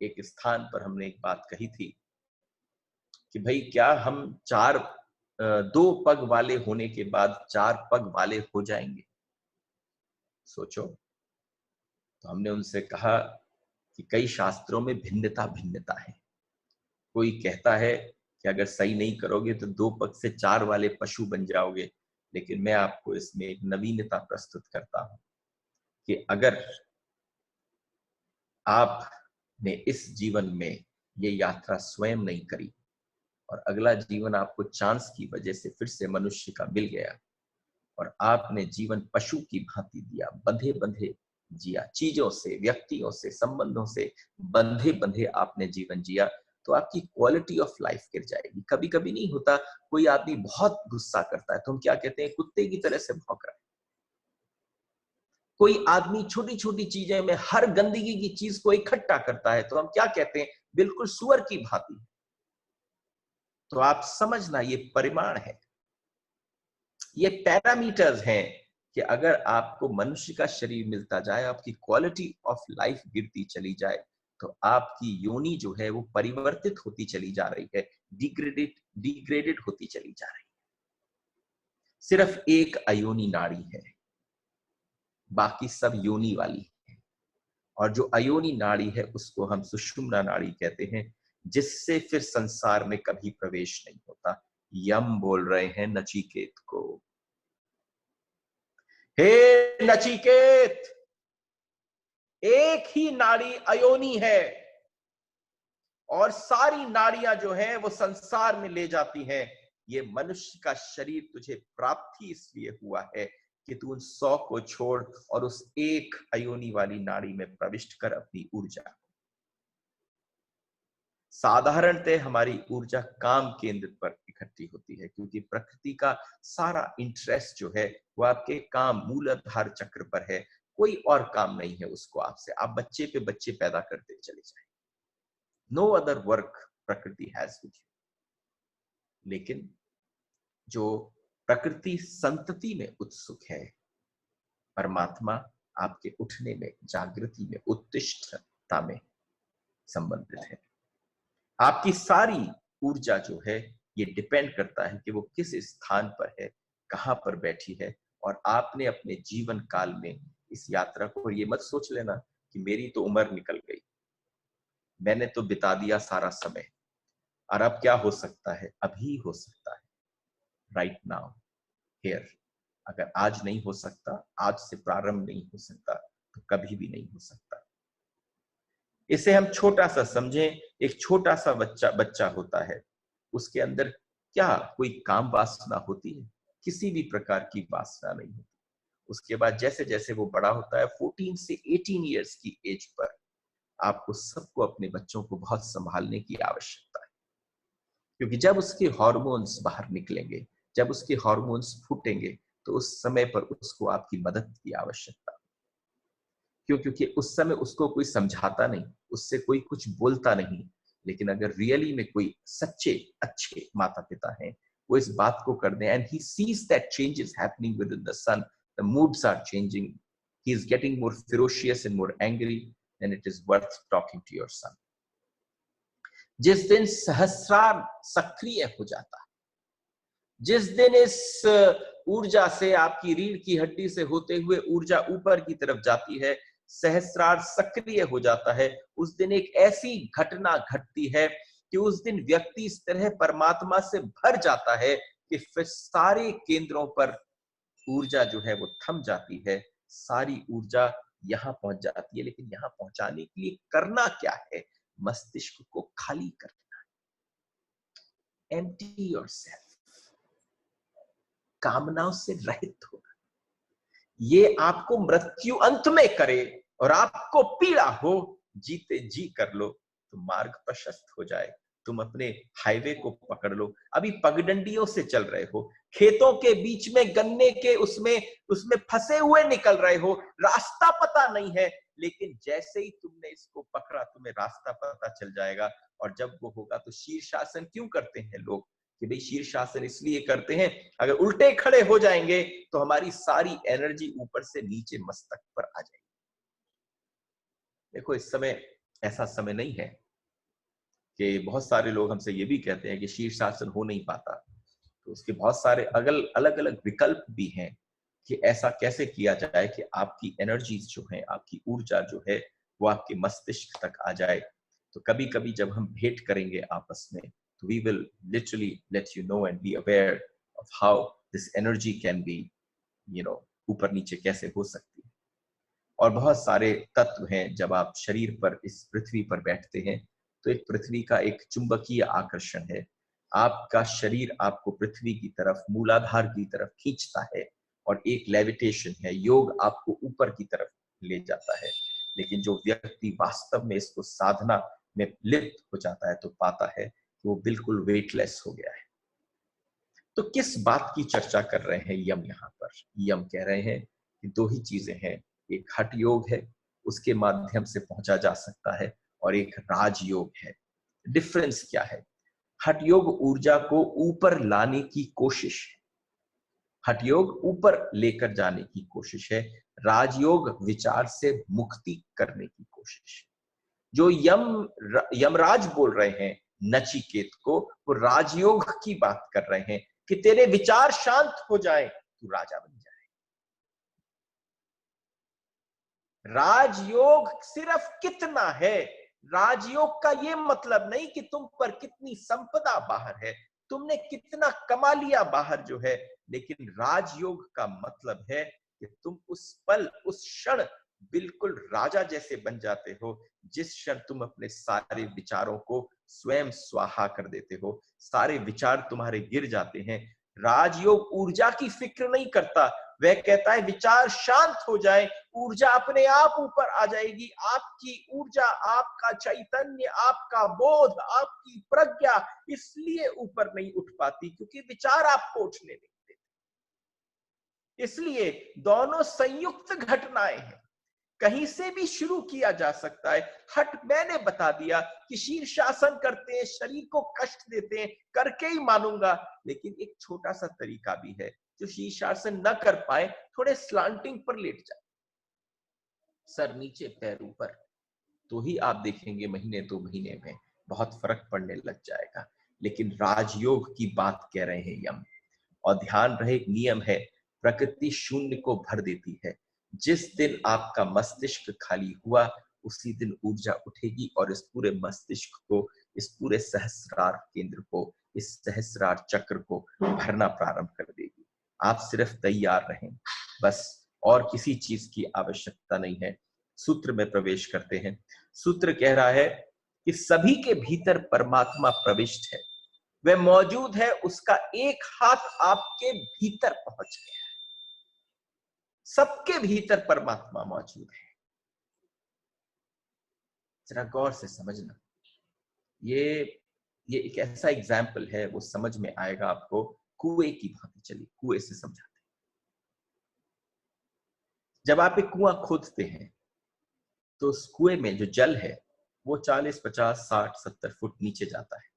एक स्थान पर हमने एक बात कही थी कि भाई क्या हम दो पग वाले होने के बाद 4 पग वाले हो जाएंगे? सोचो। तो हमने उनसे कहा कि कई शास्त्रों में भिन्नता भिन्नता है। कोई कहता है कि अगर सही नहीं करोगे तो 2 पग से 4 वाले पशु बन जाओगे। लेकिन मैं आपको इसमें एक नवीनता प्रस्तुत करता हूं कि अगर आपने इस जीवन में ये यात्रा स्वयं नहीं करी और अगला जीवन आपको चांस की वजह से फिर से मनुष्य का मिल गया और आपने जीवन पशु की भांति दिया, बंधे बंधे जिया, चीजों से, व्यक्तियों से, संबंधों से बंधे बंधे आपने जीवन जिया, तो आपकी क्वालिटी ऑफ लाइफ गिर जाएगी। कभी कभी नहीं होता, कोई आदमी बहुत गुस्सा करता है तो हम क्या कहते हैं, कुत्ते की तरह से भौंक रहा है। कोई आदमी छोटी छोटी चीजें में हर गंदगी की चीज को इकट्ठा करता है तो हम क्या कहते हैं, बिल्कुल सुअर की भांति। तो आप समझना, ये परिमाण है, ये पैरामीटर्स हैं कि अगर आपको मनुष्य का शरीर मिलता जाए, आपकी क्वालिटी ऑफ लाइफ गिरती चली जाए, तो आपकी योनि जो है वो परिवर्तित होती चली जा रही है, डिग्रेडेड होती चली जा रही है। सिर्फ एक अयोनि नाड़ी है, बाकी सब योनि वाली है। और जो अयोनि नाड़ी है उसको हम सुषुम्ना नाड़ी कहते हैं, जिससे फिर संसार में कभी प्रवेश नहीं होता। यम बोल रहे हैं नचिकेत को, हे नचिकेत, एक ही नाड़ी अयोनि है और सारी नाड़ियां जो हैं वो संसार में ले जाती हैं। ये मनुष्य का शरीर तुझे प्राप्ति इसलिए हुआ है कि तू उन 100 को छोड़ और उस एक अयोनि वाली नाड़ी में प्रविष्ट कर अपनी ऊर्जा। साधारणतः हमारी ऊर्जा काम केंद्र पर इकट्ठी होती है, क्योंकि प्रकृति का सारा इंटरेस्ट जो है वो आपके काम मूलाधार चक्र पर है। कोई और काम नहीं है उसको आपसे, आप बच्चे पे बच्चे पैदा करते चले जाए। नो अदर वर्क प्रकृति हैज विद यू। लेकिन जो प्रकृति संतति में उत्सुक है, परमात्मा आपके उठने में, जागृति में, उत्तिष्ठता में संबंधित है। आपकी सारी ऊर्जा जो है ये डिपेंड करता है कि वो किस स्थान पर है, कहां पर बैठी है। और आपने अपने जीवन काल में इस यात्रा को, ये मत सोच लेना कि मेरी तो उम्र निकल गई, मैंने तो बिता दिया सारा समय और अब क्या हो सकता है, अभी हो सकता है। Right now, here. अगर आज नहीं हो सकता, आज से प्रारंभ नहीं हो सकता, तो कभी भी नहीं हो सकता। इसे हम छोटा सा समझें, एक छोटा सा बच्चा बच्चा होता है, उसके अंदर क्या कोई काम वासना होती है? किसी भी प्रकार की वासना नहीं होती। उसके बाद जैसे जैसे वो बड़ा होता है, 14 से 18 इयर्स की एज पर आपको सबको अपने बच्चों को बहुत संभालने की आवश्यकता है, क्योंकि जब उसके हार्मोन्स बाहर निकलेंगे, जब उसके हार्मोन्स फूटेंगे, तो उस समय पर उसको आपकी मदद की आवश्यकता है। क्यों? क्योंकि उस समय उसको कोई समझाता नहीं, उससे कोई कुछ बोलता नहीं। लेकिन अगर रियली में कोई सच्चे अच्छे माता पिता हैं, वो इस बात को कर दें, and he sees that changes happening within the son, the moods are changing, he is getting more ferocious and more angry, then it is worth talking to your son. जिस दिन सहस्रार सक्रिय हो जाता है, जिस दिन इस ऊर्जा से, आपकी रीढ़ की हड्डी से होते हुए ऊर्जा ऊपर की तरफ जाती है, सहस्रार सक्रिय हो जाता है, उस दिन एक ऐसी घटना घटती है कि उस दिन व्यक्ति इस तरह परमात्मा से भर जाता है कि फिर सारे केंद्रों पर ऊर्जा जो है वो थम जाती है, सारी ऊर्जा यहां पहुंच जाती है। लेकिन यहां पहुंचाने के लिए करना क्या है? मस्तिष्क को खाली करना, एम्प्टी योरसेल्फ, कामनाओं से रहित होना। ये आपको मृत्यु अंत में करे और आपको पीड़ा हो, जीते जी कर लो तो मार्ग प्रशस्त हो जाए। तुम अपने हाईवे को पकड़ लो। अभी पगडंडियों से चल रहे हो, खेतों के बीच में गन्ने के उसमें उसमें फंसे हुए निकल रहे हो, रास्ता पता नहीं है। लेकिन जैसे ही तुमने इसको पकड़ा, तुम्हें रास्ता पता चल जाएगा। और जब वो होगा तो शीर्षासन क्यों करते हैं लोग? कि भाई शीर्षासन इसलिए करते हैं, अगर उल्टे खड़े हो जाएंगे तो हमारी सारी एनर्जी ऊपर से नीचे मस्तक पर आ जाएगी। देखो, इस समय ऐसा समय नहीं है कि बहुत सारे लोग हमसे ये भी कहते हैं कि शीर्षासन हो नहीं पाता। तो उसके बहुत सारे अलग अलग विकल्प भी हैं कि ऐसा कैसे किया जाए कि आपकी एनर्जीज जो है, आपकी ऊर्जा जो है, वो आपके मस्तिष्क तक आ जाए। तो कभी कभी जब हम भेंट करेंगे आपस में, तो we will literally let you know and be aware of how this energy can be, ऊपर नीचे कैसे हो सकती है। और बहुत सारे तत्व हैं, जब आप शरीर पर इस पृथ्वी पर बैठते हैं तो एक पृथ्वी का एक चुंबकीय आकर्षण है। आपका शरीर आपको पृथ्वी की तरफ, मूलाधार की तरफ खींचता है, और एक लेविटेशन है, योग आपको ऊपर की तरफ ले जाता है। लेकिन जो व्यक्ति वास्तव में इसको साधना में लिप्त हो जाता है, तो पाता है कि वो बिल्कुल वेटलेस हो गया है। तो किस बात की चर्चा कर रहे हैं यम यहाँ पर? यम कह रहे हैं कि दो ही चीजें हैं, एक हठ योग है, उसके माध्यम से पहुंचा जा सकता है, और एक राजयोग है। डिफरेंस क्या है? हठ योग ऊर्जा को ऊपर लाने की कोशिश है, हठ योग ऊपर लेकर जाने की कोशिश है। राजयोग विचार से मुक्ति करने की कोशिश है। जो यमराज बोल रहे हैं नचिकेत को, वो राजयोग की बात कर रहे हैं कि तेरे विचार शांत हो जाए, तू राजा बन जाए। राजयोग सिर्फ कितना है? राजयोग का ये मतलब नहीं कि तुम पर कितनी संपदा बाहर है, तुमने कितना कमा लिया बाहर जो है। लेकिन राजयोग का मतलब है कि तुम उस पल, उस क्षण बिल्कुल राजा जैसे बन जाते हो, जिस क्षण तुम अपने सारे विचारों को स्वयं स्वाहा कर देते हो, सारे विचार तुम्हारे गिर जाते हैं। राजयोग ऊर्जा की फिक्र नहीं करता, वह कहता है विचार शांत हो जाए, ऊर्जा अपने आप ऊपर आ जाएगी। आपकी ऊर्जा, आपका चैतन्य, आपका बोध, आपकी प्रज्ञा इसलिए ऊपर नहीं उठ पाती क्योंकि विचार आपको उठने नहीं देते। इसलिए दोनों संयुक्त घटनाएं हैं, कहीं से भी शुरू किया जा सकता है। हट मैंने बता दिया कि शीर्षासन करते हैं, शरीर को कष्ट देते हैं, करके ही मानूंगा। लेकिन एक छोटा सा तरीका भी है, जो शीर्षासन न कर पाए, थोड़े स्लांटिंग पर लेट जाए, सर नीचे पैर ऊपर, तो ही आप देखेंगे महीने 2 महीने में बहुत फर्क पड़ने लग जाएगा। लेकिन राजयोग की बात कह रहे हैं यम। और ध्यान रहे, एक नियम है, प्रकृति शून्य को भर देती है। जिस दिन आपका मस्तिष्क खाली हुआ, उसी दिन ऊर्जा उठेगी और इस पूरे मस्तिष्क को इस पूरे सहस्रार केंद्र को, इस सहस्रार चक्र को भरना प्रारंभ कर देगी। आप सिर्फ तैयार रहें, बस और किसी चीज की आवश्यकता नहीं है। सूत्र में प्रवेश करते हैं। सूत्र कह रहा है कि सभी के भीतर परमात्मा प्रविष्ट है, वह मौजूद है, उसका एक हाथ आपके भीतर पहुंच गया है। सबके भीतर परमात्मा मौजूद है। जरा गौर से समझना, ये एक ऐसा एग्जाम्पल है, वो समझ में आएगा आपको। कुएं की भांति, चलिए कुएं से समझाते हैं। जब आप एक कुआं खोदते हैं तो उस कुएं में जो जल है वो 40, 50, 60, 70 फुट नीचे जाता है।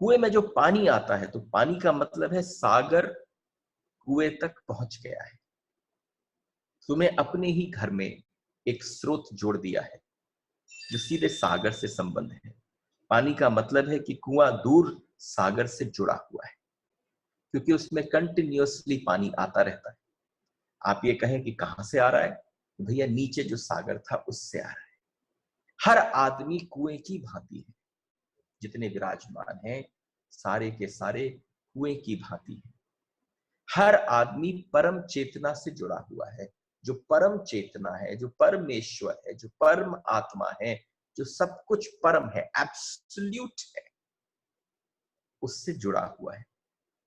कुएं में जो पानी आता है, तो पानी का मतलब है सागर कुएं तक पहुंच गया है। तुम्हें अपने ही घर में एक स्रोत जोड़ दिया है जो सीधे सागर से संबंध है। पानी का मतलब है कि कुआं दूर सागर से जुड़ा हुआ है, क्योंकि उसमें कंटिन्यूअसली पानी आता रहता है। आप ये कहें कि कहां से आ रहा है, भैया नीचे जो सागर था उससे आ रहा है। हर आदमी कुएं की भांति है। जितने विराजमान हैं सारे के सारे कुएं की भांति है। हर आदमी परम चेतना से जुड़ा हुआ है। जो परम चेतना है, जो परमेश्वर है, जो परम आत्मा है, जो सब कुछ परम है, एब्सोल्यूट है, उससे जुड़ा हुआ है।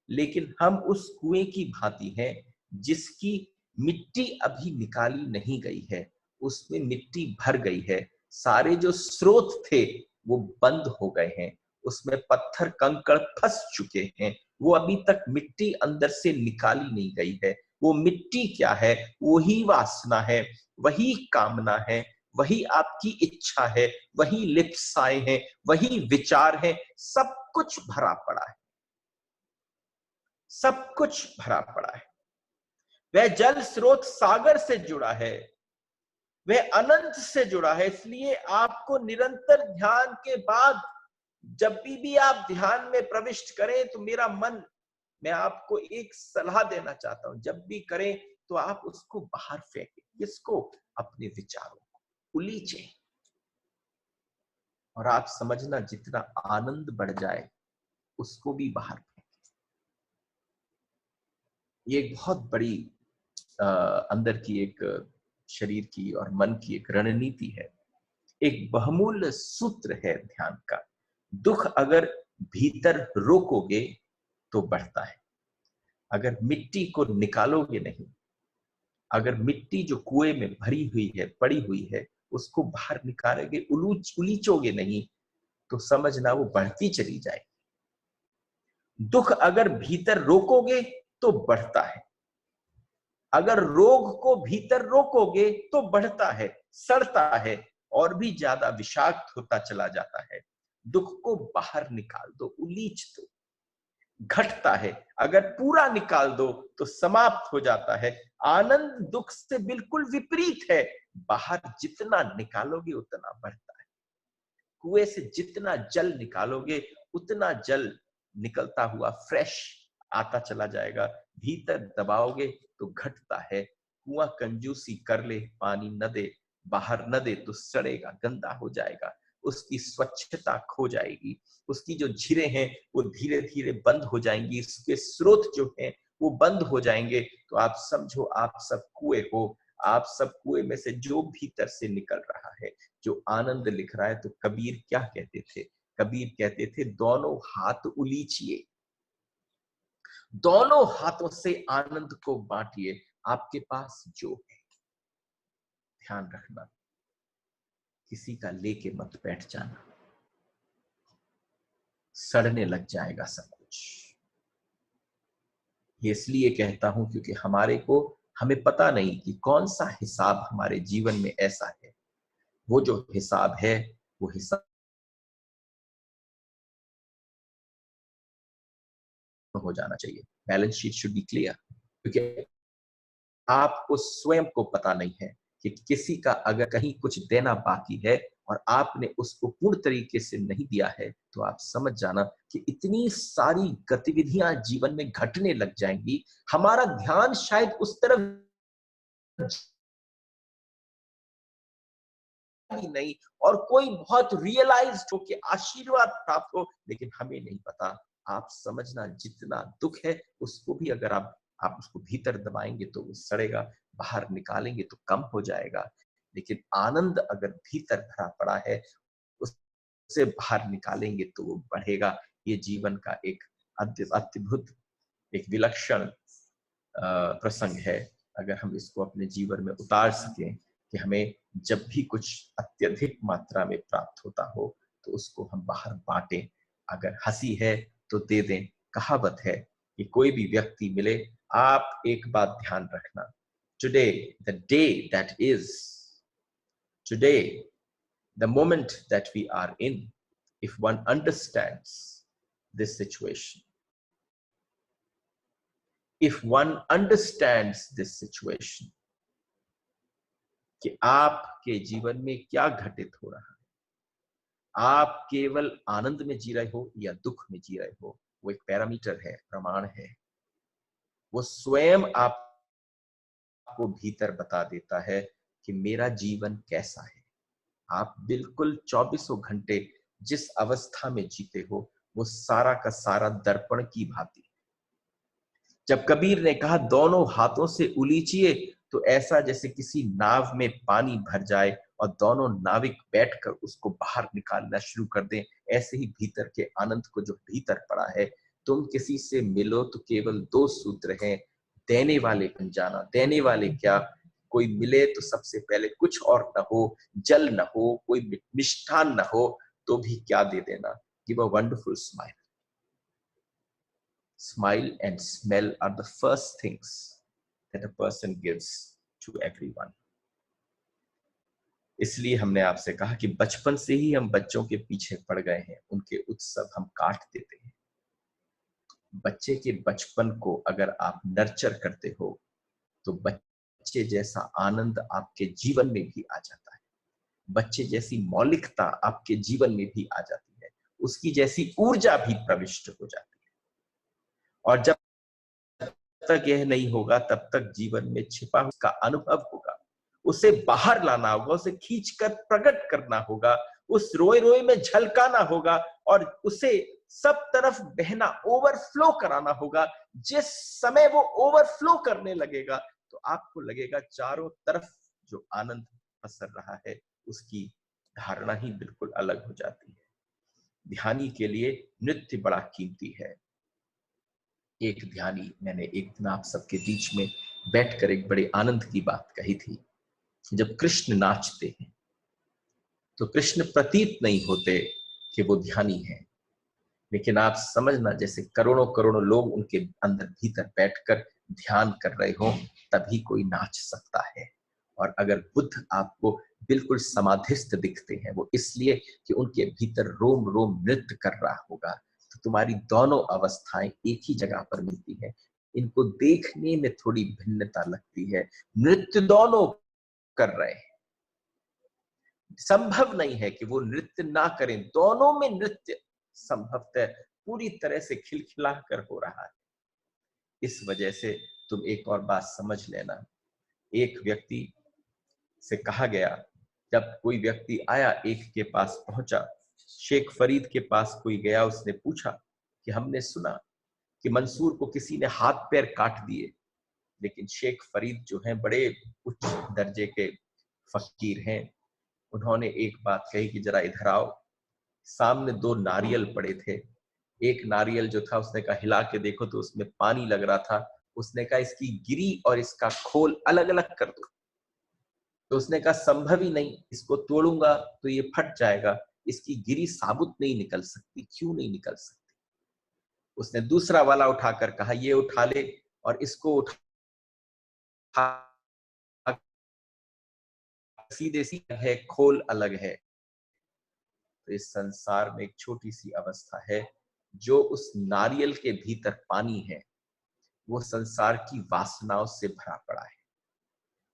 लेकिन हम उस कुएं की भांति हैं जिसकी मिट्टी अभी निकाली नहीं गई है। उसमें मिट्टी भर गई है। सारे जो स्रोत थे वो बंद हो गए हैं। उसमें पत्थर कंकड़ फंस चुके हैं। वो अभी तक मिट्टी अंदर से निकाली नहीं गई है। वो मिट्टी क्या है? वही वासना है, वही कामना है, वही आपकी इच्छा है, वही लिप्साएं हैं, वही विचार है। सब कुछ भरा पड़ा है, सब कुछ भरा पड़ा है। वह जल स्रोत सागर से जुड़ा है, वह अनंत से जुड़ा है। इसलिए आपको निरंतर ध्यान के बाद जब भी आप ध्यान में प्रविष्ट करें तो मेरा मन, मैं आपको एक सलाह देना चाहता हूं, जब भी करें तो आप उसको बाहर फेंकें। किसको? अपने विचारों को उलीचें। और आप समझना, जितना आनंद बढ़ जाए उसको भी बाहर फेंकें। ये एक बहुत बड़ी अंदर की एक शरीर की और मन की एक रणनीति है, एक बहुमूल्य सूत्र है ध्यान का। दुख अगर भीतर रोकोगे तो बढ़ता है। अगर मिट्टी को निकालोगे नहीं, अगर मिट्टी जो कुएं में भरी हुई है, पड़ी हुई है, उसको बाहर निकालोगे, उलीचोगे नहीं, तो समझना वो बढ़ती चली जाएगी। दुख अगर भीतर रोकोगे तो बढ़ता है। अगर रोग को भीतर रोकोगे तो बढ़ता है, सड़ता है, और भी ज्यादा विषाक्त होता चला जाता है। दुख को बाहर निकाल दो, उलीच दो, घटता है। अगर पूरा निकाल दो तो समाप्त हो जाता है। आनंद दुख से बिल्कुल विपरीत है। बाहर जितना निकालोगे उतना बढ़ता है। कुएं से जितना जल निकालोगे उतना जल निकलता हुआ फ्रेश आता चला जाएगा। भीतर दबाओगे तो घटता है। कुआं कंजूसी कर ले, पानी न दे, बाहर न दे तो सड़ेगा, गंदा हो जाएगा, उसकी स्वच्छता खो जाएगी, उसकी जो झीरें हैं वो धीरे धीरे बंद हो जाएंगी, उसके स्रोत जो हैं वो बंद हो जाएंगे। तो आप समझो, आप सब कुएं हो। आप सब कुएं में से जो भीतर से निकल रहा है, जो आनंद लिख रहा है। तो कबीर क्या कहते थे? कबीर कहते थे, दोनों हाथ उलीचिए, दोनों हाथों से आनंद को बांटिए। आपके पास जो है, ध्यान रखना, किसी का लेके मत बैठ जाना, सड़ने लग जाएगा सब कुछ। ये इसलिए कहता हूं क्योंकि हमें पता नहीं कि कौन सा हिसाब हमारे जीवन में ऐसा है। वो जो हिसाब है, वो हिसाब हो जाना चाहिए। Balance sheet should be clear, क्योंकि आपको स्वयं को पता नहीं है कि किसी का अगर कहीं कुछ देना बाकी है और आपने उसको पूर्ण तरीके से नहीं दिया है, तो आप समझ जाना कि इतनी सारी गतिविधियां जीवन में घटने लग जाएंगी। हमारा ध्यान शायद उस तरफ ही नहीं, और कोई बहुत रियलाइज्ड हो कि आशीर्वाद प्राप्त हो, लेकिन हमें नहीं पता। आप समझना, जितना दुख है उसको भी अगर आप उसको भीतर दबाएंगे तो वो सड़ेगा, बाहर निकालेंगे तो कम हो जाएगा। लेकिन आनंद अगर भीतर भरा पड़ा है, उसे बाहर निकालेंगे तो वो बढ़ेगा। ये जीवन का एक अद्भुत, एक विलक्षण प्रसंग है। अगर हम इसको अपने जीवन में उतार सकें कि हमें जब भी कुछ अत्यधिक मात्रा में प्राप्त होता हो तो उसको हम बाहर बांटें। अगर हंसी है तो दे दें। कहावत है कि कोई भी व्यक्ति मिले, आप एक बात ध्यान रखना, today the day that is, today the moment that we are in, if one understands this situation, if one understands this situation, कि आपके जीवन में क्या घटित हो रहा है, आप केवल आनंद में जी रहे हो या दुख में जी रहे हो, वो एक पैरामीटर है, प्रमाण है। वो स्वयं आपको भीतर बता देता है कि मेरा जीवन कैसा है। आप बिल्कुल 24 घंटे जिस अवस्था में जीते हो वो सारा का सारा दर्पण की भांति। जब कबीर ने कहा दोनों हाथों से उलीचिए, तो ऐसा जैसे किसी नाव में पानी भर जाए और दोनों नाविक बैठकर उसको बाहर निकालना शुरू कर दें। ऐसे ही भीतर के आनंद को जो भीतर पड़ा है, तुम किसी से मिलो तो केवल 2 सूत्र हैं, देने वाले अनजाना, देने वाले क्या। कोई मिले तो सबसे पहले कुछ और न हो, जल न हो, कोई मिष्ठान न हो, तो भी क्या दे देना। Give a wonderful smile. Smile and smell are the first things that a person gives to everyone. इसलिए हमने आपसे कहा कि बचपन से ही हम बच्चों के पीछे पड़ गए हैं, उनके उत्सव हम काट देते हैं। बच्चे के बचपन को अगर आप नर्चर करते हो तो बच्चे जैसा आनंद आपके जीवन में भी आ जाता है, बच्चे जैसी मौलिकता आपके जीवन में भी आ जाती है, उसकी जैसी ऊर्जा भी प्रविष्ट हो जाती है। और जब तक यह नहीं होगा तब तक जीवन में छिपा उसका अनुभव होगा, उसे बाहर लाना होगा, उसे खींचकर प्रकट करना होगा, उस रोए रोए में झलकाना होगा और उसे सब तरफ बहना, ओवरफ्लो कराना होगा। जिस समय वो ओवरफ्लो करने लगेगा तो आपको लगेगा चारों तरफ जो आनंद पसर रहा है, उसकी धारणा ही बिल्कुल अलग हो जाती है। ध्यानी के लिए नृत्य बड़ा कीमती है। एक ध्यानी, मैंने एक दिन आप सबके बीच में बैठकर एक बड़े आनंद की बात कही थी। जब कृष्ण नाचते हैं तो कृष्ण प्रतीत नहीं होते कि वो ध्यानी हैं, लेकिन आप समझना जैसे करोड़ों करोड़ों लोग उनके अंदर भीतर बैठकर ध्यान कर रहे हो, तभी कोई नाच सकता है। और अगर बुद्ध आपको बिल्कुल समाधिस्थ दिखते हैं, वो इसलिए कि उनके भीतर रोम रोम नृत्य कर रहा होगा। तो तुम्हारी दोनों अवस्थाएं एक ही जगह पर मिलती है। इनको देखने में थोड़ी भिन्नता लगती है, नृत्य दोनों कर रहे हैं। संभव नहीं है कि वो नृत्य ना करें, दोनों में नृत्य संभवतः पूरी तरह से खिलखिला कर हो रहा है। इस वजह से तुम एक और बात समझ लेना, एक व्यक्ति से कहा गया, जब कोई व्यक्ति आया, एक के पास पहुंचा, शेख फरीद के पास कोई गया, उसने पूछा कि हमने सुना कि मंसूर को किसी ने हाथ पैर काट दिए, लेकिन शेख फरीद जो हैं बड़े उच्च दर्जे के फकीर हैं, उन्होंने एक बात कही कि जरा इधर आओ। सामने 2 नारियल पड़े थे, एक नारियल जो था उसने कहा हिला के देखो तो उसमें पानी लग रहा था। उसने कहा इसकी गिरी और इसका खोल अलग अलग कर दो। तो उसने कहा संभव ही नहीं, इसको तोड़ूंगा तो ये फट जाएगा, इसकी गिरी साबुत नहीं निकल सकती। क्यों नहीं निकल सकती? उसने दूसरा वाला उठाकर कहा ये उठा ले, और इसको उठा, सीधे सीधे है, खोल अलग है। तो इस संसार में एक छोटी सी अवस्था है, जो उस नारियल के भीतर पानी है, वो संसार की वासनाओं से भरा पड़ा है।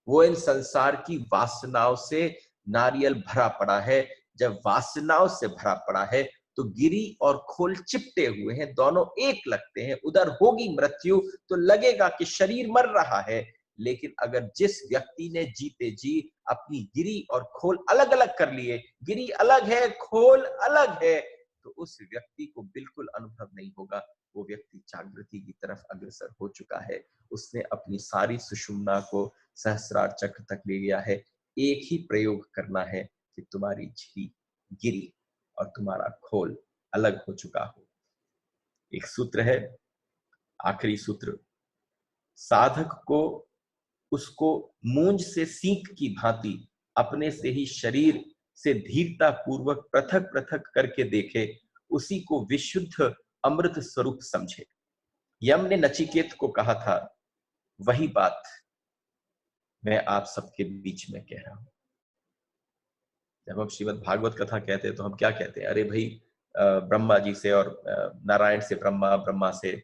वो इन संसार की वासनाओं से नारियल भरा पड़ा है। जब वासनाओं से भरा पड़ा है तो गिरी और खोल चिपटे हुए हैं, दोनों एक लगते हैं। उधर होगी मृत्यु तो लगेगा कि शरीर मर रहा है, लेकिन अगर जिस व्यक्ति ने जीते जी अपनी गिरी और खोल अलग अलग कर लिए, गिरी अलग है, खोल अलग है, तो उस व्यक्ति को बिल्कुल अनुभव नहीं होगा। वो व्यक्ति जागृति की तरफ अग्रसर हो चुका है। उसने अपनी सारी सुषुम्ना को सहस्रार चक्र तक ले गया है। एक ही प्रयोग करना है कि तुम्हारी झिरी, गिरी और तुम्हारा खोल अलग हो चुका हो। एक सूत्र है, आखिरी सूत्र, साधक को उसको मूंज से सींक की भांति अपने से ही शरीर से धीरता पूर्वक पृथक पृथक करके देखे, उसी को विशुद्ध अमृत स्वरूप समझे। यम ने नचिकेत को कहा था, वही बात मैं आप सबके बीच में कह रहा हूं। जब हम श्रीमद् भागवत कथा कहते हैं तो हम क्या कहते हैं? अरे भाई, ब्रह्मा जी से और नारायण से ब्रह्मा, ब्रह्मा से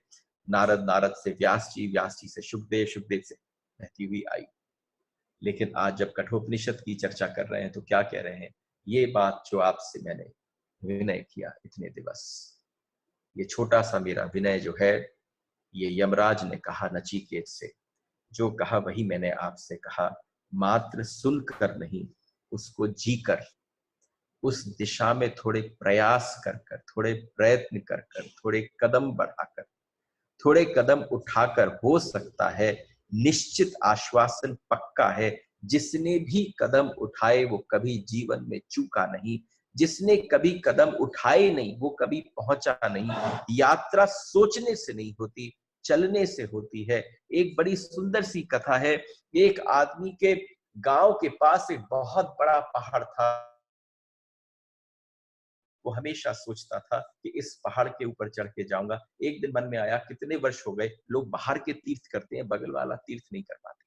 नारद, नारद से व्यास जी, व्यास जी से शुकदेव, शुकदेव से बहती हुई आई। लेकिन आज जब कठोपनिषद की चर्चा कर रहे हैं तो क्या कह रहे हैं? ये बात जो आपसे मैंने विनय किया इतने दिवस, ये छोटा सा मेरा विनय जो है, ये यमराज ने कहा नचिकेत से, जो कहा वही मैंने आपसे कहा। मात्र सुनकर नहीं, उसको जीकर, उस दिशा में थोड़े प्रयास कर कर, थोड़े प्रयत्न कर कर, थोड़े कदम बढ़ाकर, थोड़े कदम उठाकर, हो सकता है, निश्चित आश्वासन पक्का है, जिसने भी कदम उठाए वो कभी जीवन में चूका नहीं। जिसने कभी कदम उठाए नहीं वो कभी पहुंचा नहीं। यात्रा सोचने से नहीं होती, चलने से होती है। एक बड़ी सुंदर सी कथा है। एक आदमी के गांव के पास एक बहुत बड़ा पहाड़ था। वो हमेशा सोचता था कि इस पहाड़ के ऊपर चढ़ के जाऊंगा। एक दिन मन में आया, कितने वर्ष हो गए लोग बाहर के तीर्थ करते हैं, बगल वाला तीर्थ नहीं कर पाते।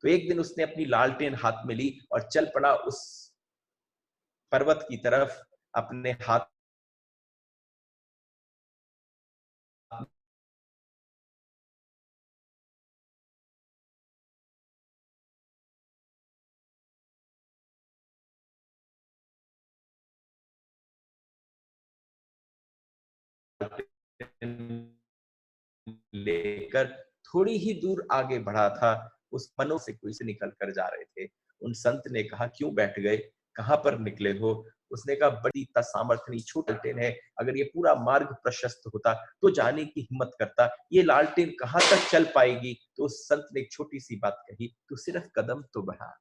तो एक दिन उसने अपनी लालटेन हाथ में ली और चल पड़ा उस पर्वत की तरफ। अपने हाथ लेकर थोड़ी ही दूर आगे बढ़ा था। उस वनों से कोई से निकल कर जा रहे थे। उन संत ने कहा, क्यों बैठ गए, कहां पर निकले हो? उसने कहा, बड़ी इतना सामर्थ्य नहीं, छोटी लालटेन है, अगर ये पूरा मार्ग प्रशस्त होता तो जाने की हिम्मत करता, ये लालटेन कहां तक चल पाएगी? तो उस संत ने एक छोटी सी बात कही, तू सिर्फ कदम तो बढ़ा,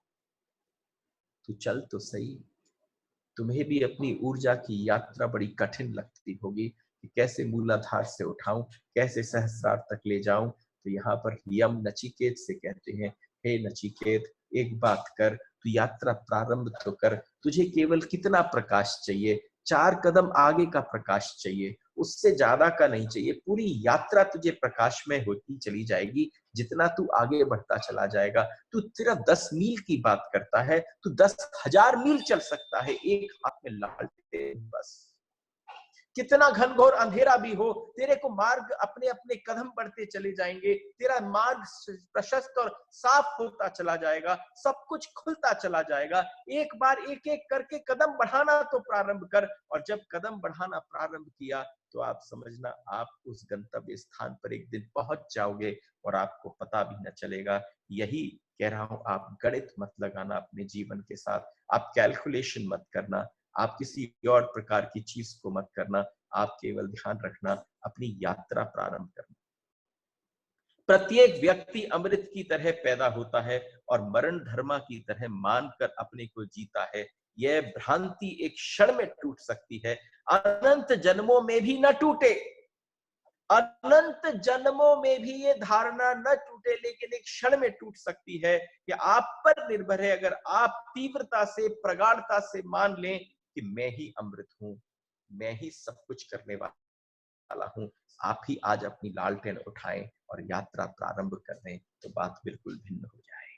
तू चल तो सही। तुम्हें भी अपनी ऊर्जा की यात्रा बड़ी कठिन लगती होगी कि कैसे मूलाधार से उठाऊं, कैसे सहस्रार तक ले जाऊं। तो यहाँ पर यम नचिकेत से कहते हैं, हे नचिकेत, एक बात कर, तू यात्रा प्रारंभ तो कर। तुझे केवल कितना प्रकाश चाहिए? 4 कदम आगे का प्रकाश चाहिए, उससे ज्यादा का नहीं चाहिए। पूरी यात्रा तुझे प्रकाश में होती चली जाएगी जितना तू आगे बढ़ता चला जाएगा। तू सिर्फ 10 मील की बात करता है, तू 10,000 मील चल सकता है एक हाथ में लालटेन बस। कितना घनघोर अंधेरा भी हो, तेरे को मार्ग अपने अपने कदम बढ़ते चले जाएंगे। तेरा मार्ग प्रशस्त और साफ होता चला जाएगा, सब कुछ खुलता चला जाएगा। एक बार एक एक करके कदम बढ़ाना तो प्रारंभ कर, और जब कदम बढ़ाना प्रारंभ किया तो आप समझना, आप उस गंतव्य स्थान पर एक दिन पहुंच जाओगे और आपको पता भी न चलेगा। यही कह रहा हूं, आप गणित मत लगाना अपने जीवन के साथ, आप कैलकुलेशन मत करना, आप किसी और प्रकार की चीज को मत करना। आप केवल ध्यान रखना, अपनी यात्रा प्रारंभ करना। प्रत्येक व्यक्ति अमृत की तरह पैदा होता है और मरण धर्मा की तरह मानकर अपने को जीता है। यह भ्रांति एक क्षण में टूट सकती है, अनंत जन्मों में भी न टूटे। अनंत जन्मों में भी ये धारणा न टूटे, लेकिन एक क्षण में टूट सकती है। कि आप पर निर्भर है, अगर आप तीव्रता से, प्रगाढ़ता से मान लें कि मैं ही अमृत हूं, मैं ही सब कुछ करने वाला हूं, आप ही आज अपनी लालटेन उठाएं और यात्रा प्रारंभ कर दें, तो बात बिल्कुल भिन्न हो जाए।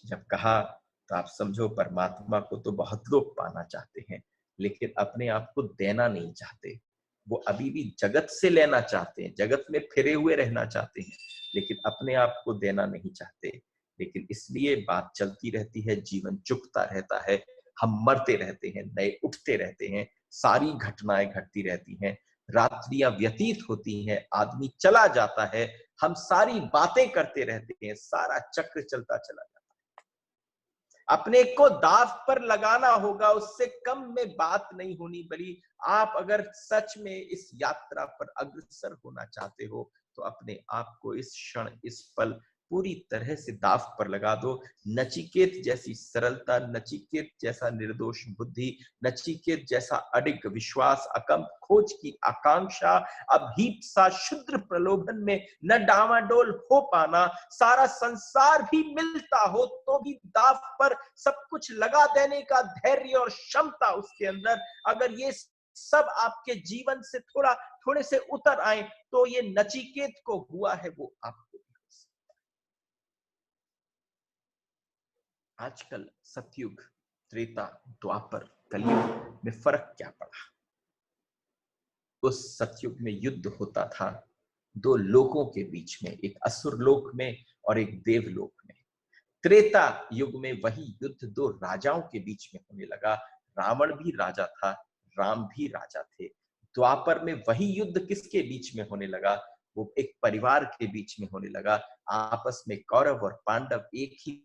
जब कहा तो आप समझो, परमात्मा को तो बहुत लोग पाना चाहते हैं, लेकिन अपने आप को देना नहीं चाहते। वो अभी भी जगत से लेना चाहते हैं, जगत में फिरे हुए रहना चाहते हैं, लेकिन अपने आप को देना नहीं चाहते। लेकिन इसलिए बात चलती रहती है, जीवन चुकता रहता है, हम मरते रहते हैं, नए उठते रहते हैं, सारी घटनाएं घटती रहती हैं, रात्रियां व्यतीत होती हैं, आदमी चला जाता है, हम सारी बातें करते रहते हैं, सारा चक्र चलता चला जाता है। अपने को दाव पर लगाना होगा, उससे कम में बात नहीं होनी। बल्कि आप अगर सच में इस यात्रा पर अग्रसर होना चाहते हो तो अपने आप को इस क्षण, इस पल पूरी तरह से दाव पर लगा दो। नचिकेत जैसी सरलता, नचिकेत जैसा निर्दोष बुद्धि, नचिकेत जैसा अडिग विश्वास, अकंप खोज की आकांक्षा, अभीप्सा, शुद्र प्रलोभन में न डामाडोल हो पाना, सारा संसार भी मिलता हो तो भी दाव पर सब कुछ लगा देने का धैर्य और क्षमता उसके अंदर, अगर ये सब आपके जीवन से थोड़े से उतर आए तो ये नचिकेत को हुआ है वो आपको भी हो सकता है। आजकल सतयुग, त्रेता, द्वापर, कलयुग में फर्क क्या पड़ा? उस सतयुग में युद्ध होता था दो लोकों के बीच में, एक असुर लोक में और एक देवलोक में। त्रेता युग में वही युद्ध दो राजाओं के बीच में होने लगा। रावण भी राजा था, राम भी राजा थे। द्वापर में वही युद्ध किसके बीच में होने लगा? वो एक परिवार के बीच में होने लगा। आपस में कौरव और पांडव, एक ही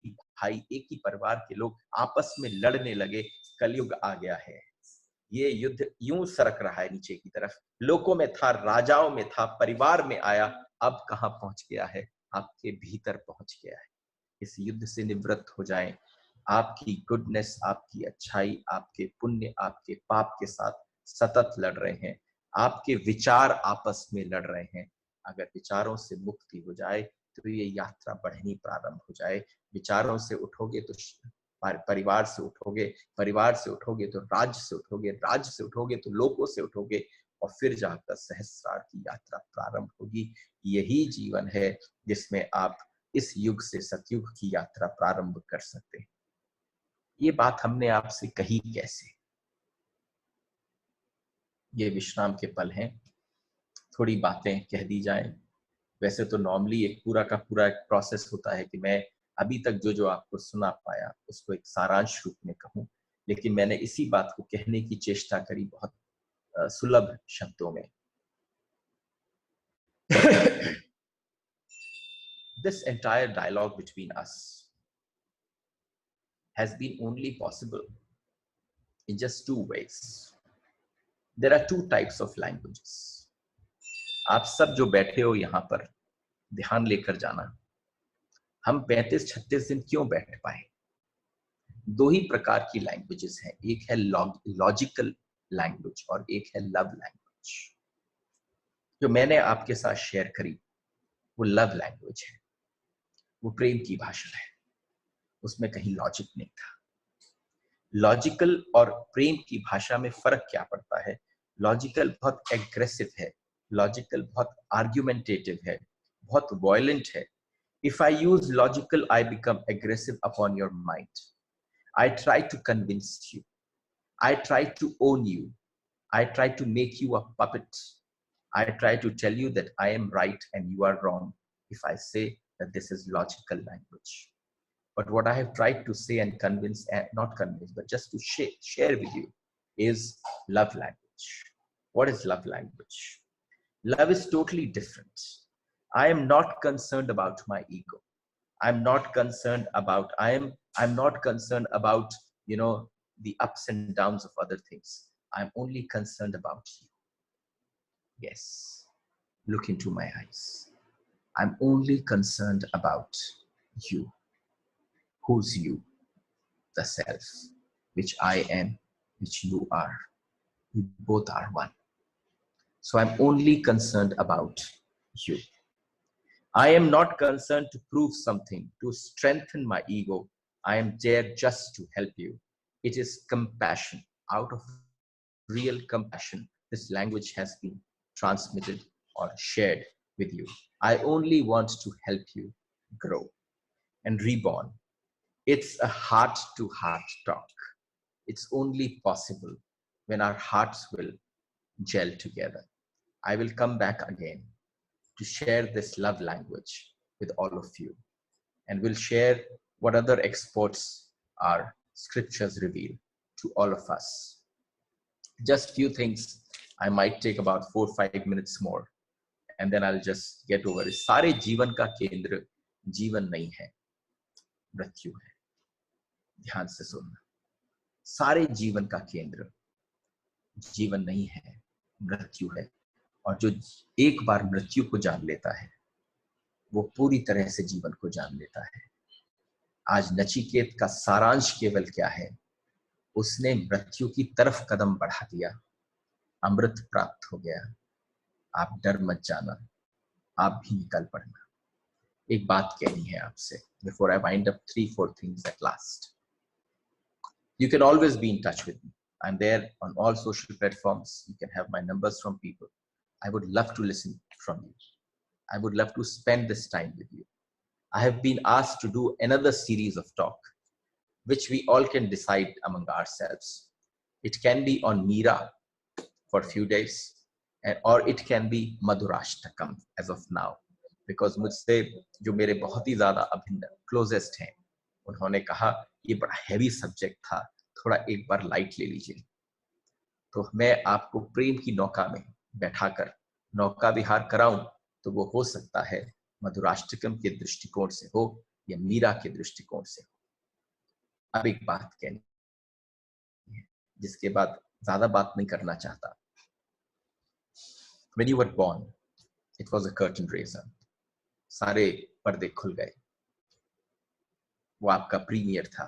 भाई, एक ही परिवार के लोग आपस में लड़ने लगे। कलयुग आ गया है। ये युद्ध यूं सरक रहा है नीचे की तरफ। लोकों में था, राजाओं में था, परिवार में आया, अब कहां पहुंच गया है? आपके भीतर पहुंच गया है। इस युद्ध से निवृत्त हो जाएं। आपकी गुडनेस, आपकी अच्छाई, आपके पुण्य, आपके पाप के साथ सतत लड़ रहे हैं। आपके विचार आपस में लड़ रहे हैं। अगर विचारों से मुक्ति हो जाए तो ये यात्रा बढ़नी प्रारंभ हो जाए। विचारों से उठोगे तो परिवार से उठोगे, परिवार से उठोगे तो राज्य से उठोगे, राज्य से उठोगे तो लोकों से उठोगे, और फिर जाकर सहस्रार की यात्रा प्रारंभ होगी। यही जीवन है जिसमें आप इस युग से सतयुग की यात्रा प्रारंभ कर सकते हैं। ये बात हमने आपसे कही कैसे? ये विश्राम के पल हैं, थोड़ी बातें कह दी जाएं। वैसे तो नॉर्मली एक पूरा का पूरा एक प्रोसेस होता है कि मैं अभी तक जो जो आपको सुना पाया उसको एक सारांश रूप में कहूं, लेकिन मैंने इसी बात को कहने की चेष्टा करी बहुत सुलभ शब्दों में। This entire dialogue between us has been only possible in just two ways. There are two types of languages. आप सब जो बैठे हो यहाँ पर, ध्यान लेकर जाना। हम 35-36 दिन क्यों बैठ पाए? दो ही प्रकार की लैंग्वेजेस हैं, एक है लॉजिकल लैंग्वेज और एक है लव लैंग्वेज। जो मैंने आपके साथ शेयर करी वो लव लैंग्वेज है, वो प्रेम की भाषा है, उसमें कहीं लॉजिक नहीं था। लॉजिकल और प्रेम की भाषा में फर्क क्या पड़ता है? लॉजिकल बहुत एग्रेसिव है, लॉजिकल बहुत आर्ग्यूमेंटेटिव है, बहुत वायलेंट है। If I use logical I become aggressive upon your mind. I try to convince you, I try to own you. I try to make you a puppet. I try to tell you that I am right and you are wrong if I say that this is logical language. But what I have tried to say and convince, and not convince, but just to share with you is love language. What is love language? Love is totally different. I am not concerned about my ego. I'm not concerned about, I'm not concerned about, the ups and downs of other things. I'm only concerned about you. Yes, look into my eyes. I'm only concerned about you. Who's you? The self, which I am, which you are. We both are one. So I'm only concerned about you. I am not concerned to prove something, to strengthen my ego. I am there just to help you. It is compassion. Out of real compassion, this language has been transmitted or shared with you. I only want to help you grow and reborn. It's a heart-to-heart talk. It's only possible when our hearts will gel together. I will come back again to share this love language with all of you, and we'll share what other exports our scriptures reveal to all of us. Just few things. I might take about 4 or 5 minutes more. and then I'll just get over it. सारे जीवन का केंद्र जीवन नहीं है, मृत्यु है। ध्यान से सुनना, सारे जीवन का केंद्र जीवन नहीं है, मृत्यु है। और जो एक बार मृत्यु को जान लेता है वो पूरी तरह से जीवन को जान लेता है। आज नचिकेत का सारांश केवल क्या है, उसने मृत्यु की तरफ कदम बढ़ा दिया, अमृत प्राप्त हो गया। आप डर मत जाना, आप भी निकल पड़ना। एक बात कहनी है आपसे before I wind up 3-4 things at last. You can always be in touch with me. I'm there on all social platforms. You can have my numbers from people. I would love to listen from you. I would love to spend this time with you. I have been asked to do another series of talk, which we all can decide among ourselves. It can be on Meera for a few days, or it can be Madhurashtakam as of now. Because मुझसे जो मेरे बहुत ही ज़्यादा अभिन्न closest हैं, उन्होंने कहा ये बड़ा हैवी सब्जेक्ट था, थोड़ा एक बार लाइट ले लीजिए। तो मैं आपको प्रेम की नौका में बैठाकर नौका विहार कराऊं तो वो हो सकता है मधुराष्टकम के दृष्टिकोण से हो या मीरा के दृष्टिकोण से हो। अब एक बात कहनी है जिसके बाद ज्यादा बात नहीं करना चाहता। When you were born, it was a curtain raiser. सारे पर्दे खुल गए, वो आपका प्रीमियर था।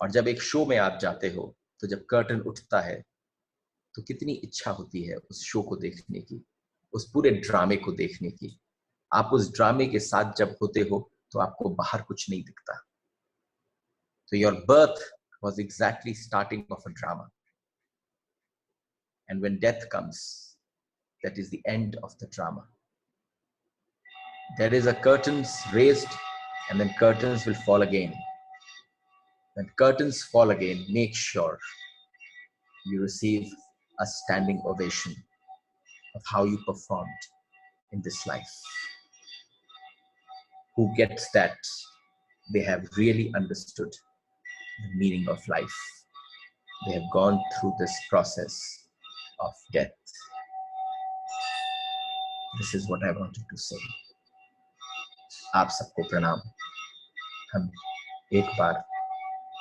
और जब एक शो में आप जाते हो तो जब कर्टन उठता है तो कितनी इच्छा होती है उस शो को देखने की, उस पूरे ड्रामे को देखने की। आप उस ड्रामे के साथ जब होते हो तो आपको बाहर कुछ नहीं दिखता। तो your birth was exactly starting of a drama, and when death comes, that is the end of the drama. There is a curtains raised and then curtains will fall again. When curtains fall again, make sure you receive a standing ovation of how you performed in this life. Who gets that, they have really understood the meaning of life. They have gone through this process of death. This is what I wanted to say. आप सबको प्रणाम। हम एक बार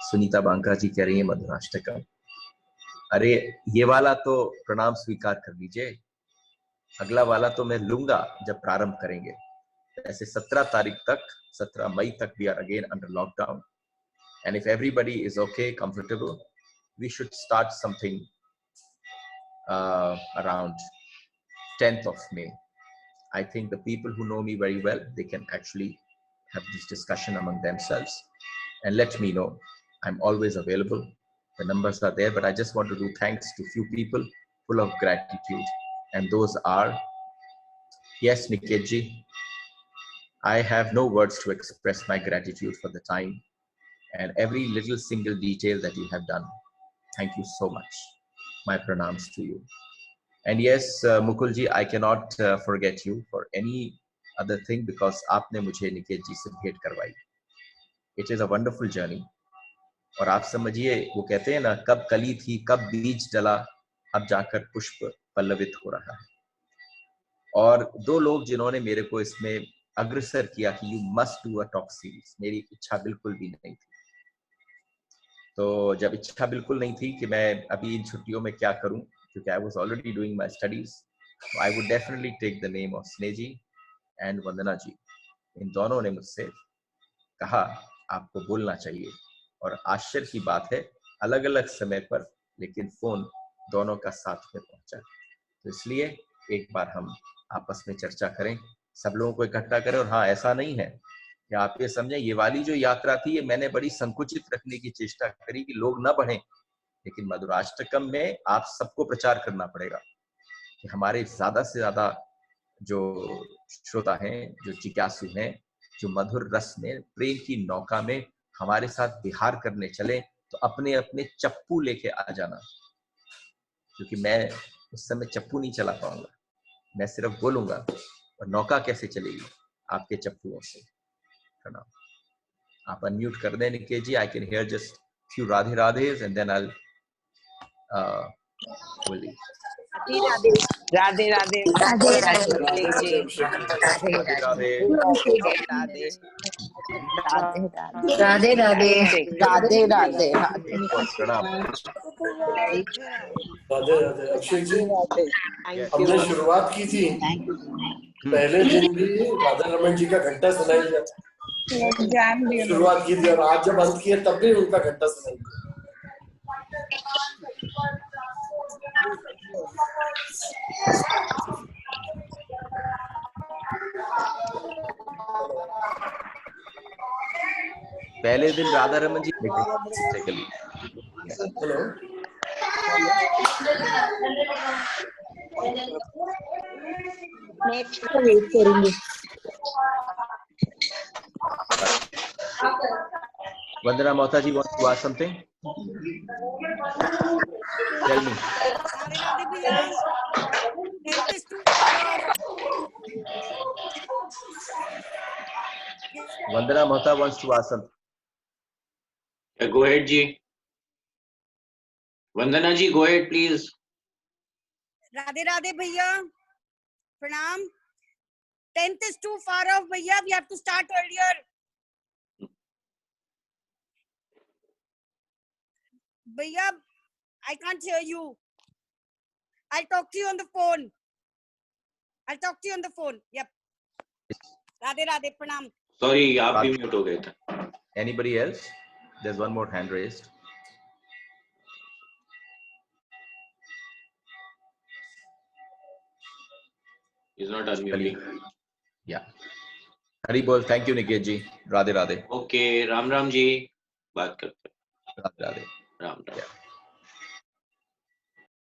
सुनीता बांका जी कह रही है मधुराष्टकम। अरे ये वाला तो प्रणाम स्वीकार कर लीजिए, अगला वाला तो मैं लूंगा जब प्रारंभ करेंगे। ऐसे 17 तारीख तक, 17 मई तक we are again under lockdown, and if everybody is okay, comfortable, we should start something around 10th of May. I think the people who know me very well, they can actually have this discussion among themselves and let me know. I'm always available. The numbers are there, but I just want to do thanks to few people full of gratitude. And those are, yes, Niketji, I have no words to express my gratitude for the time and every little single detail that you have done. Thank you so much. My pranams to you. And yes, Mukulji, I cannot forget you for any other thing because आपने मुझे निकेत जी से भेंट करवाई. It is a wonderful journey. और आप समझिए, वो कहते हैं ना, कब कली थी, कब बीज डला, अब जाकर पुष्प पल्लवित हो रहा है। और दो लोग जिन्होंने मेरे को इसमें अग्रसर किया कि you must do a talk series, मेरी इच्छा बिल्कुल भी नहीं थी। तो जब इच्छा बिल्कुल नहीं थी कि मैं अभी इन छुट्टियों में क्या करूं, क्योंकि I was already doing my studies, I would definitely take the name of स्नेह जी and वंदना जी। इन दोनों ने मुझसे कहा आपको बोलना चाहिए, और आश्चर्य की बात है अलग अलग समय पर, लेकिन फोन दोनों का साथ में पहुंचा। तो इसलिए एक बार हम आपस में चर्चा करें, सब लोगों को इकट्ठा करें। और हाँ, ऐसा नहीं है कि आप ये समझें ये वाली जो यात्रा थी ये मैंने बड़ी संकुचित रखने की चेष्टा करी कि लोग ना बढ़ें, लेकिन मधुराष्टकम में आप सबको प्रचार करना पड़ेगा कि हमारे ज्यादा से ज्यादा जो श्रोता हैं, जो जिज्ञासु हैं, जो मधुर रस में, प्रेम की नौका में हमारे साथ विहार करने चले, तो अपने अपने चप्पू लेके आ जाना, क्योंकि मैं उस समय चप्पू नहीं चला पाऊंगा, मैं सिर्फ बोलूंगा, और नौका कैसे चलेगी आपके चप्पुओं से। प्रणाम। आप अनम्यूट कर दें Niket ji, I can hear just few Radhe Radhes and then I will Radhe Radhe Radhe Radhe Radhe Radhe Radhe Radhe Radhe Radhe Radhe Radhe प्रणाम। राधे राधे अभिषेक जी, थैंक हमने यू शुरुआत की थी पहले दिन भी राधा रमन जी का घंटा सुनाई दिया, शुरुआत की थी, और आज जब अंत किया तब भी उनका घंटा सुनाई दिया। पहले दिन Radha Raman ji mistakenly. Hello, next को वेट करेंगे। Vandana Mohta ji wants to ask something. Tell me. Radhe Radhe भैया, 10th is too far off. Vandana Mohta wants to ask something. Go ahead, Ji. Vandana ji, go ahead, please. Radhe Radhe भैया, प्रणाम. 10th is too far off भैया, we have to start earlier. भैया, I can't hear you. I'll talk to you on the phone. Yep. Radhe Radhe प्रणाम. Sorry, आप भी mute हो गए थे. Anybody else? There's one more hand raised. He's not unmuting. Yeah. Hari bol. Thank you, Niket ji. Radhe Radhe. Okay, Ram Ram ji, बात करते हैं. Radhe Radhe. Ram Ram. Yeah.